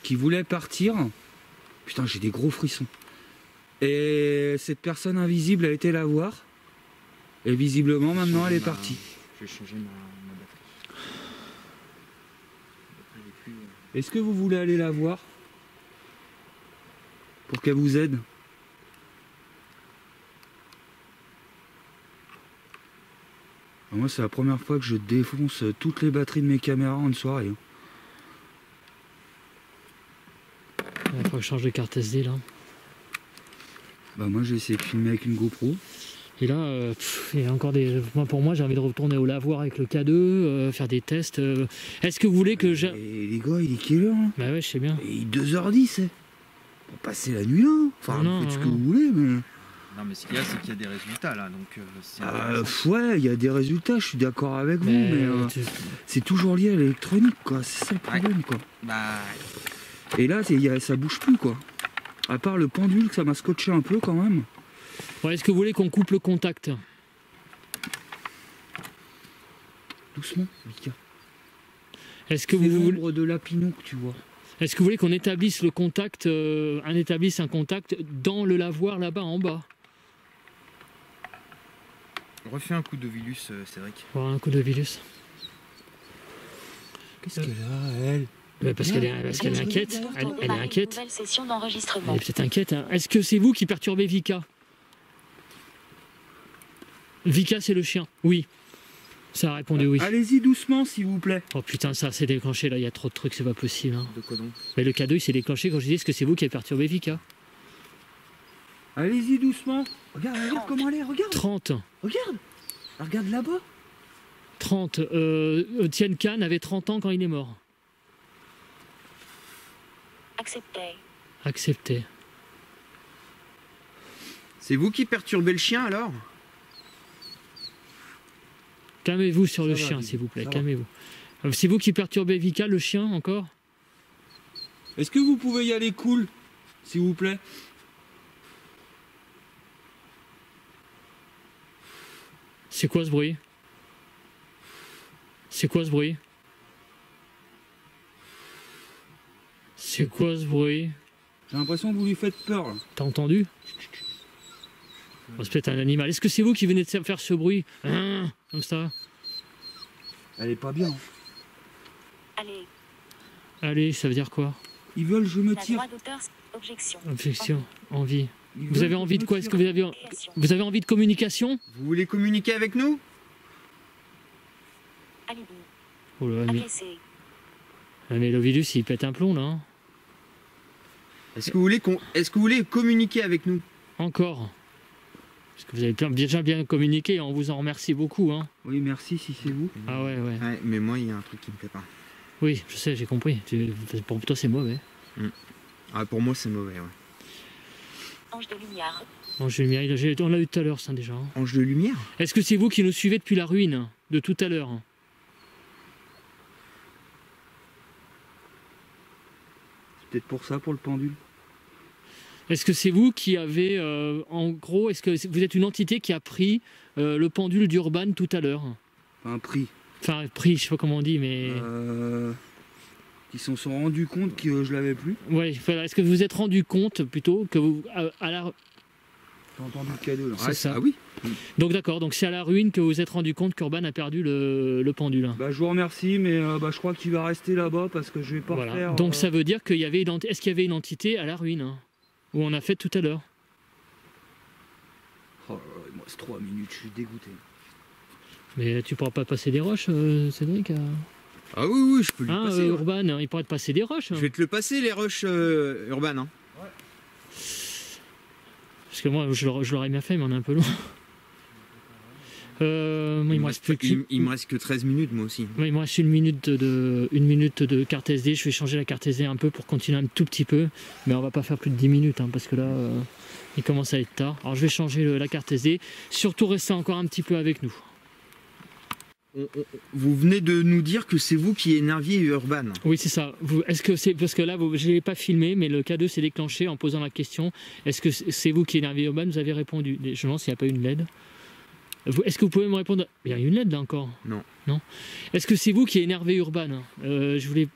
qui voulait partir. Putain, j'ai des gros frissons. Et cette personne invisible a été la voir. Et visiblement, maintenant, elle est partie. Je vais changer ma batterie. Elle est plus, Est-ce que vous voulez aller la voir? Pour qu'elle vous aide? Moi, c'est la première fois que je défonce toutes les batteries de mes caméras en une soirée. Hein. Il faut que je change de carte SD là. Bah moi, j'ai essayé de filmer avec une GoPro. Et là, il y a encore des... Moi, pour moi, j'ai envie de retourner au lavoir avec le K2, faire des tests. Est-ce que vous voulez que je... Et les gars, il est quelle heure là? Bah ouais, je sais bien. Il est 2h10, hein. Pour passer la nuit là. Enfin, Non, vous faites ce que non. vous voulez, mais... Non, mais ce qu'il y a, c'est qu'il y a des résultats là. Donc, c'est Ouais, il y a des résultats, je suis d'accord avec vous, mais c'est toujours lié à l'électronique, quoi. C'est ça le problème, quoi. Bah, Et là, ça bouge plus, quoi. À part le pendule, que ça m'a scotché un peu quand même. Ouais, est-ce que vous voulez qu'on coupe le contact? Doucement, Mika. Est-ce que C'est vous voulez... l'ombre de Lapinou que tu vois. Est-ce que vous voulez qu'on établisse le contact, un contact dans le lavoir là-bas en bas? refais un coup de Vilus, Cédric. Voir un coup de virus. Qu'est-ce qu'elle a, elle? Parce qu'elle est inquiète. Elle est Démarrer une inquiète. nouvelle session Elle d'enregistrement. est peut-être inquiète. Hein. Est-ce que c'est vous qui perturbez Vika? Vika, c'est le chien. Oui. Ça a répondu oui. Allez-y doucement, s'il vous plaît. Oh putain, ça s'est déclenché là. Il y a trop de trucs, c'est pas possible. Hein. De quoi donc? Mais le K2 il s'est déclenché quand je dis est-ce que c'est vous qui avez perturbé Vika? Allez-y doucement. Regarde, regarde comment elle est, regarde. 30. Regarde. Regarde là-bas. 30. Tien Khan avait 30 ans quand il est mort. Accepté. Accepté. C'est vous qui perturbez le chien alors? Calmez-vous sur le Ça va, chien, Vivi, s'il vous plaît. ça va. Calmez-vous. C'est vous qui perturbez Vika, le chien, encore? Est-ce que vous pouvez y aller cool, s'il vous plaît? C'est quoi ce bruit? C'est quoi ce bruit? C'est quoi ce bruit? J'ai l'impression que vous lui faites peur. Là. T'as entendu? Oh, c'est peut-être un animal. Est-ce que c'est vous qui venez de faire ce bruit? Comme ça? Elle est pas bien. Hein. Allez. Allez, ça veut dire quoi? Ils veulent je me La tire. droit d'auteur. Objection. Objection. Envie. Ils Vous veulent avez que envie je de me quoi? tire. Est-ce que vous avez envie de communication? Vous voulez communiquer avec nous? Alibi. Oh là, Agressé. mais l'Ovilus il pète un plomb là. Hein. Est-ce que vous voulez communiquer avec nous? Encore. Parce que vous avez déjà bien communiqué, on vous en remercie beaucoup. Hein. Oui, merci si c'est vous. Ah ouais. Ouais, mais moi, il y a un truc qui me plaît pas. Oui, je sais, j'ai compris. Pour toi c'est mauvais. Ah, pour moi, c'est mauvais, ouais. Ange de lumière. Ange de lumière, on l'a eu tout à l'heure ça déjà. Hein. Ange de lumière? Est-ce que c'est vous qui nous suivez depuis la ruine de tout à l'heure? C'est peut-être pour ça, pour le pendule. Est-ce que c'est vous qui avez, en gros, est-ce que vous êtes une entité qui a pris le pendule d'Urban tout à l'heure? Enfin, prix. Enfin, pris, je sais pas comment on dit, mais... Ils se sont rendus compte que je l'avais plus. Ouais, voilà. Est-ce que vous vous êtes rendu compte, plutôt, que vous... à la... J'ai entendu le cadeau là. C'est ça. Ah oui? Donc d'accord, donc c'est à la ruine que vous vous êtes rendu compte qu'Urban a perdu le pendule. Bah, je vous remercie, mais je crois qu'il va rester là-bas parce que je vais pas Voilà. faire. Donc ça veut dire qu'il y avait... Est-ce qu'il y avait une entité à la ruine hein, où on a fait tout à l'heure? Oh là là, il me reste 3 minutes, je suis dégoûté. Mais tu pourras pas passer des roches, Cédric Ah oui, je peux lui Hein, passer. Ouais. Urban, il pourrait te passer des roches. Je vais te le passer, les rushs urbaines. Hein. Parce que moi, je l'aurais bien fait, mais on est un peu loin. Moi, il me reste plus que... Il me reste que 13 minutes, moi aussi. Ouais, il me reste une minute de carte SD. Je vais changer la carte SD un peu pour continuer un tout petit peu. Mais on va pas faire plus de 10 minutes, hein, parce que là, il commence à être tard. Alors je vais changer la carte SD. Surtout restez encore un petit peu avec nous. Vous venez de nous dire que c'est vous qui énerviez Urban. Oui, c'est ça. Est-ce que c'est parce que là, je l'ai pas filmé, mais le K2 s'est déclenché en posant la question. Est-ce que c'est vous qui énervez Urban? Vous avez répondu. Je me demande s'il n'y a pas une LED. Est-ce que vous pouvez me répondre? Il y a une LED là encore. Non. Non. Est-ce que c'est vous qui énervez Urban? Je vous l'ai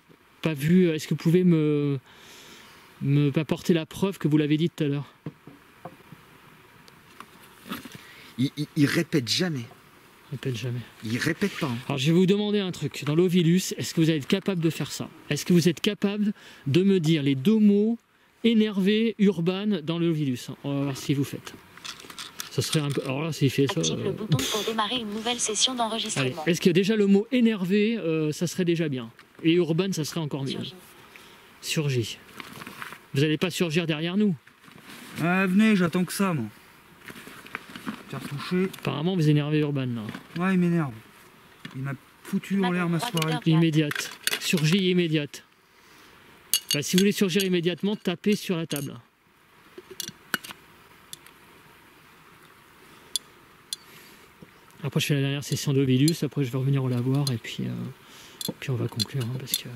pas vu. Est-ce que vous pouvez me apporter la preuve que vous l'avez dit tout à l'heure? Il répète jamais. Répète jamais. Il répète pas. Hein. Alors je vais vous demander un truc. Dans l'Ovilus, est-ce que vous êtes capable de faire ça? Est-ce que vous êtes capable de me dire les deux mots énervé, Urban dans l'Ovilus? On va voir si vous faites. Ça serait un peu... Alors là, s'il fait ça... Active le bouton pour démarrer une nouvelle session Allez, d'enregistrement. est-ce que déjà le mot énervé, ça serait déjà bien? Et Urban, ça serait encore mieux. Surgit. Surgit. Vous n'allez pas surgir derrière nous? Venez, j'attends que ça, moi. Faire toucher. Apparemment, vous énervez Urban, là. Ouais, il m'énerve. Il m'a foutu en l'air ma soirée. Immédiate. Surgit immédiate. Bah, si vous voulez surgir immédiatement, tapez sur la table. Après, je fais la dernière session d'Ovilus. Après, je vais revenir au lavoir et puis on va conclure. Hein, parce que...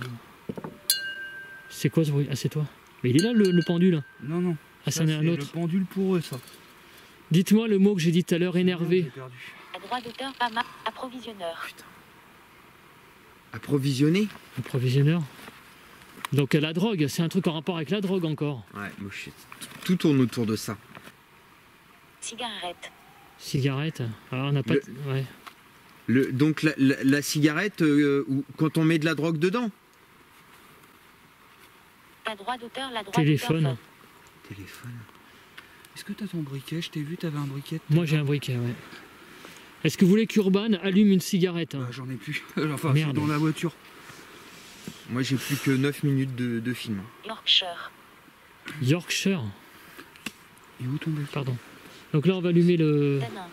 C'est quoi ce bruit? Ah, c'est toi. Mais il est là, le pendule. Non, non. Ah, c'en est un le autre. pendule pour eux, ça. Dites-moi le mot que j'ai dit tout à l'heure, J'ai énervé. perdu. À droit d'auteur, PAMA, approvisionneur. Approvisionné? Approvisionneur. Donc la drogue, c'est un truc en rapport avec la drogue encore. Ouais, moi, tout tourne autour de ça. Cigarette. Cigarette. Alors on n'a pas... Ouais. Donc la cigarette, quand on met de la drogue dedans. À droit d'auteur, la droit Téléphone. d'auteur. Téléphone. Est-ce que t'as ton briquet? Je t'ai vu, t'avais un briquet. Moi j'ai un briquet, ouais. Est-ce que vous voulez qu'Urban allume une cigarette? Bah, j'en ai plus. Enfin, Merde. c'est dans la voiture. Moi, j'ai plus que 9 minutes de film. Yorkshire. Yorkshire. Et où ton briquet? Pardon. Donc là on va allumer le Tanin.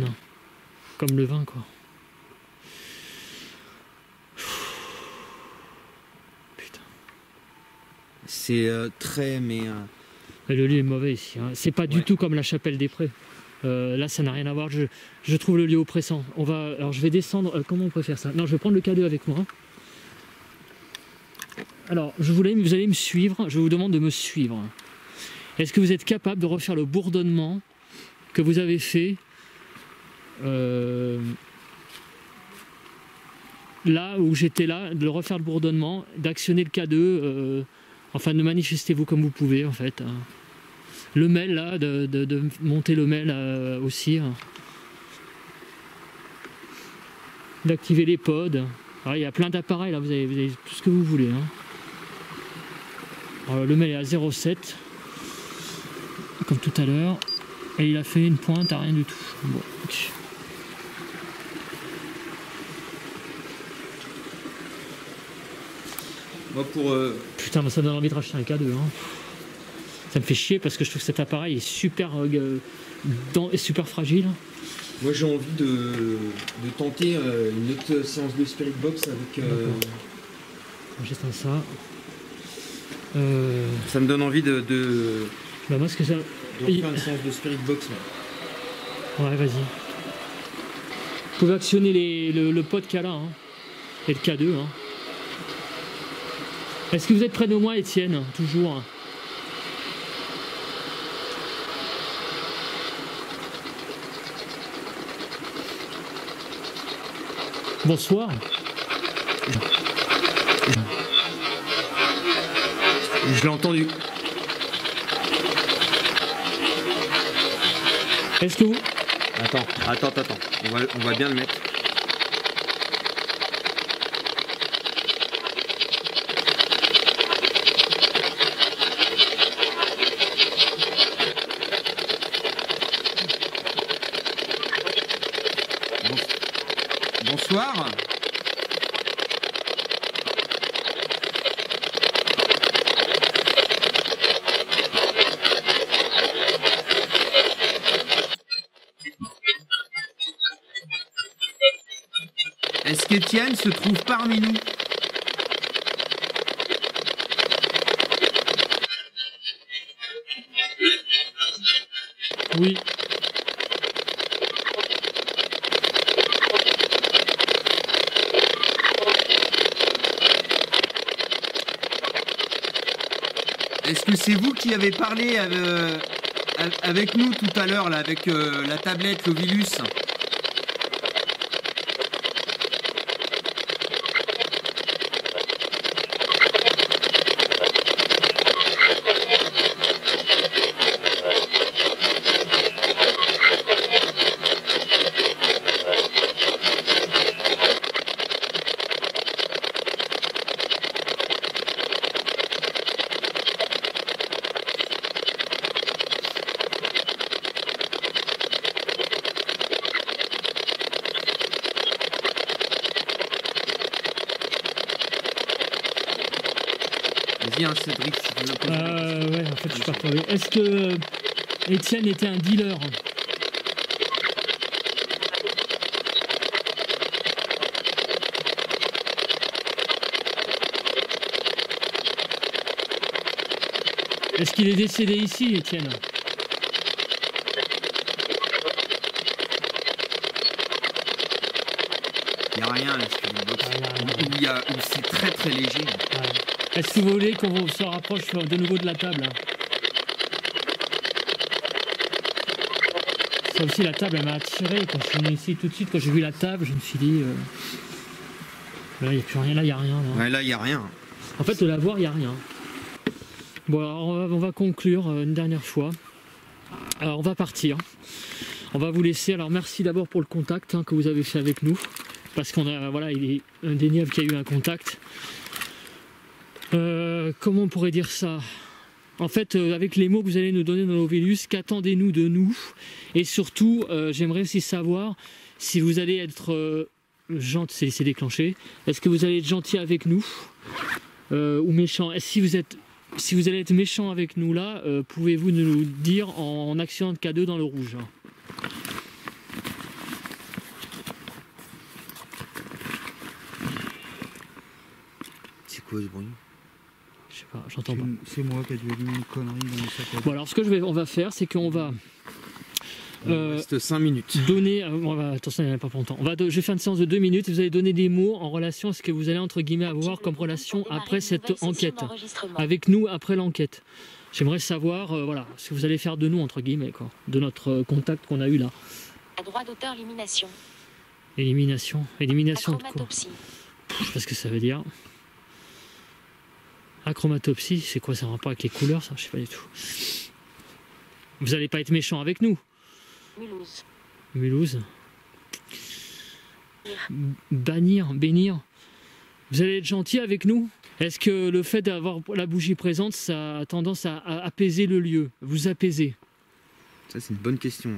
tanin. Comme le vin, quoi. Putain. C'est très, mais... Mais le lieu est mauvais ici. Hein. C'est pas du tout comme la chapelle des Prés. Là, ça n'a rien à voir. Je trouve le lieu oppressant. Alors, je vais descendre. Comment on peut faire ça? Non, je vais prendre le cadeau avec moi. Alors, vous allez me suivre. Je vous demande de me suivre. Est-ce que vous êtes capable de refaire le bourdonnement que vous avez fait là où j'étais là, de refaire le bourdonnement, d'actionner le K2, enfin de manifestez-vous comme vous pouvez en fait. Le mail là, de monter le mail aussi. D'activer les pods. Alors, il y a plein d'appareils là, vous avez tout ce que vous voulez. Alors, le mail est à 0,7 comme tout à l'heure. Et il a fait une pointe à rien du tout. Bon. Moi pour... Putain, ça donne envie de racheter un K2. Ça me fait chier parce que je trouve que cet appareil est super, super fragile. Moi j'ai envie de tenter une autre séance de Spirit Box avec... J'éteins ça. Ça me donne envie de Bah moi ce que ça... refaire une séance de Spirit Box. Là. Ouais, vas-y. Vous pouvez actionner le pod qu'il y a là, et le K2. Est-ce que vous êtes près de moi, Étienne? Toujours. Bonsoir. Je l'ai entendu. Est-ce que vous... Attends. On va bien le mettre. Bonsoir. Est-ce qu'Étienne se trouve parmi nous? Oui. Est-ce que c'est vous qui avez parlé avec nous tout à l'heure, là, avec la tablette, l'Ovilus? Vas-y, Cédric, si tu veux poser la question. Ouais, en fait, je suis pas retrouvé. Est-ce que Étienne était un dealer? Est-ce qu'il est décédé ici, Étienne? Il n'y a rien, là, Spirit Box. Où c'est très très léger. Ouais. Est-ce que vous voulez qu'on se rapproche de nouveau de la table? Ça aussi, la table, elle m'a attiré. Quand je suis venu ici tout de suite, quand j'ai vu la table, je me suis dit... Là, il n'y a plus rien, là, il n'y a rien. Là. Ouais, là, il n'y a rien. En fait, de la voir, il n'y a rien. Bon, alors, on va conclure une dernière fois. Alors, on va partir. On va vous laisser. Alors, merci d'abord pour le contact que vous avez fait avec nous. Parce qu'on a, voilà, il est indéniable qu'il y a eu un contact. Comment on pourrait dire ça? En fait, avec les mots que vous allez nous donner dans l'Ovilus, qu'attendez-nous de nous? Et surtout, j'aimerais aussi savoir si vous allez être gentil, c'est déclenché. Est-ce que vous allez être gentil avec nous ou méchant? Si vous allez être méchant avec nous là, pouvez-vous nous dire en accident de K2 dans le rouge? C'est quoi ce bruit? Je sais pas, j'entends pas. C'est moi qui ai dû allumer une connerie dans mon sac à dos. Bon, alors ce que on va faire, c'est qu'on va Il reste 5 minutes. donner. Attention, il n'y en a pas pour longtemps. Je vais faire une séance de 2 minutes. Vous allez donner des mots en relation à ce que vous allez entre guillemets avoir comme relation après cette enquête. Avec nous après l'enquête. J'aimerais savoir, voilà, ce que vous allez faire de nous entre guillemets, quoi, de notre contact qu'on a eu là. À droit d'auteur, élimination. Élimination de quoi? Achromatopsie. Je sais pas ce que ça veut dire. Achromatopsie, c'est quoi ça a rapport avec les couleurs, ça? Je sais pas du tout. Vous allez pas être méchant avec nous? Mulhouse. Mulhouse. Bannir, bénir. Vous allez être gentil avec nous? Est-ce que le fait d'avoir la bougie présente, ça a tendance à apaiser le lieu, vous apaiser? Ça, c'est une bonne question. Ouais.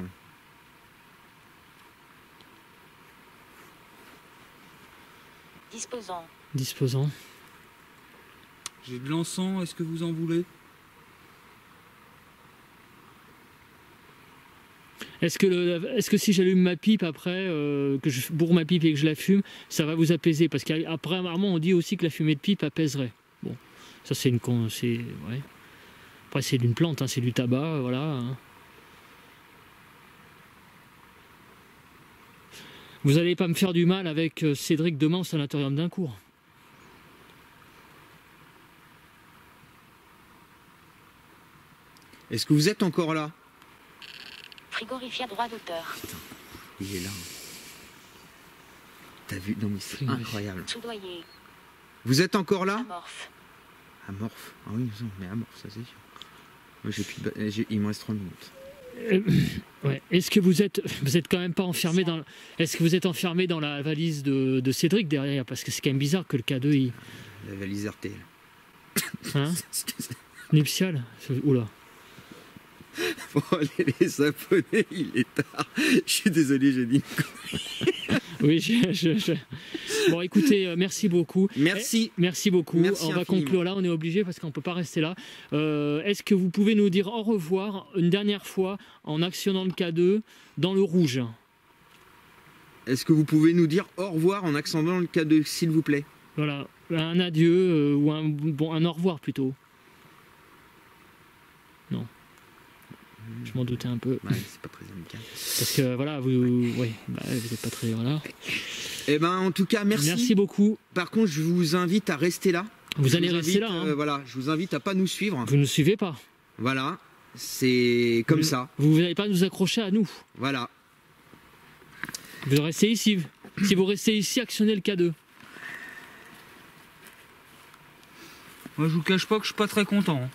Disposant. Disposant. J'ai de l'encens, est-ce que vous en voulez? Est-ce que si j'allume ma pipe après, que je bourre ma pipe et que je la fume, ça va vous apaiser? Parce qu'après, apparemment, on dit aussi que la fumée de pipe apaiserait. Bon, ça c'est une... Ouais. Après, c'est d'une plante, hein, c'est du tabac, voilà. Vous n'allez pas me faire du mal avec Cédric demain au sanatorium d'un cours. Est-ce que vous êtes encore là? Frigorifia droit d'auteur. Putain, il est là. T'as vu? Non mais c'est incroyable. Soudoyer. Vous êtes encore là? Amorphe. Amorphe. Ah oui, non, mais amorphe, ça c'est sûr. Moi, il me reste 30 minutes. Ouais. Est-ce que vous êtes quand même pas enfermé dans... Est-ce que vous êtes enfermé dans la valise de Cédric derrière? Parce que c'est quand même bizarre que le K2, il... La valise RTL. Hein? Nuptial? Oula. Bon, allez, les abonnés, il est tard. Je suis désolé, j'ai dit une connerie. Oui, Bon, écoutez, merci beaucoup. Merci. Merci beaucoup. Merci on va infiniment. conclure là, on est obligé parce qu'on ne peut pas rester là. Est-ce que vous pouvez nous dire au revoir une dernière fois en actionnant le K2 dans le rouge? Est-ce que vous pouvez nous dire au revoir en accentuant le K2, s'il vous plaît? Voilà, un adieu ou un au revoir plutôt. Non. Je m'en doutais un peu. Ouais, c'est pas très amical. Parce que voilà, vous n'êtes pas très... Voilà. Eh ben, en tout cas, merci. Merci beaucoup. Par contre, je vous invite à rester là. Vous allez rester là. Hein. Voilà, je vous invite à pas nous suivre. Vous ne nous suivez pas. Voilà, c'est comme ça. Vous n'allez pas nous accrocher à nous. Voilà. Vous restez ici. Si vous restez ici, actionnez le K2. Moi, je vous cache pas que je suis pas très content. Hein.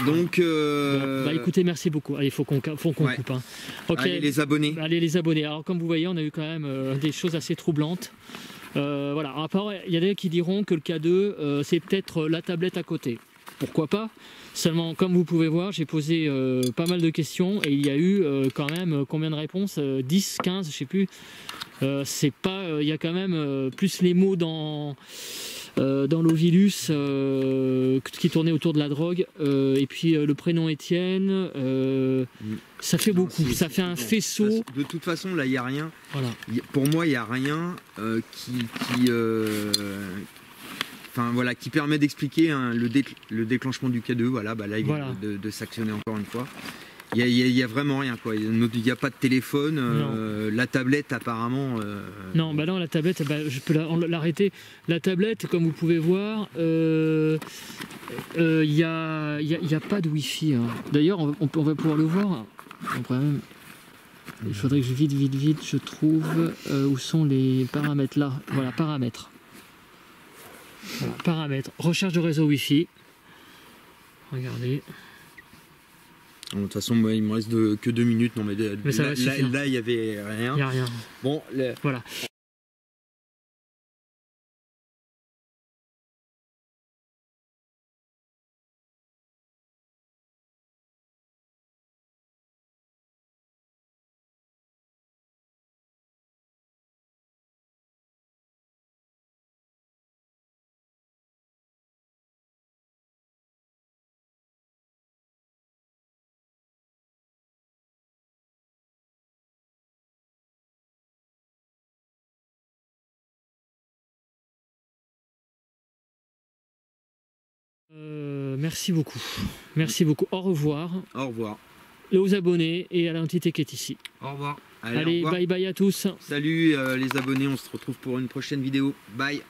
Donc, Bon, bah écoutez, merci beaucoup. Allez, faut qu'on ouais. coupe. Hein. Ok. Allez, les abonnés. Allez, les abonnés. Alors, comme vous voyez, on a eu quand même des choses assez troublantes. Voilà. Il y en a qui diront que le K2, c'est peut-être la tablette à côté. Pourquoi pas? Seulement, comme vous pouvez voir, j'ai posé pas mal de questions et il y a eu quand même combien de réponses? 10, 15, je sais plus. C'est pas, il y a quand même plus les mots dans l'Ovilus qui tournait autour de la drogue et puis le prénom Étienne, ça fait beaucoup, ça fait un faisceau. De toute façon, là, il n'y a rien. Voilà. Pour moi, il n'y a rien enfin, voilà, qui permet d'expliquer hein, le déclenchement du K2. Voilà, bah, là, il vient de s'actionner encore une fois. Il y a vraiment rien, quoi. Il n'y a pas de téléphone. La tablette, apparemment. Non, bah non, la tablette, bah, je peux l'arrêter. La tablette, comme vous pouvez voir, il y a pas de Wi-Fi. Hein. D'ailleurs, on va pouvoir le voir. Il faudrait que je vite, je trouve où sont les paramètres là. Voilà, paramètres. Voilà, paramètres. Recherche de réseau Wi-Fi. Regardez. De toute façon, moi, il me reste que 2 minutes. Non, mais ça va suffire. là, il n'y avait rien. Il n'y a rien. Bon, voilà. Merci beaucoup. Merci beaucoup. Au revoir. Au revoir. Et aux abonnés et à l'entité qui est ici. Au revoir. Allez, bye bye à tous. Salut les abonnés, on se retrouve pour une prochaine vidéo. Bye.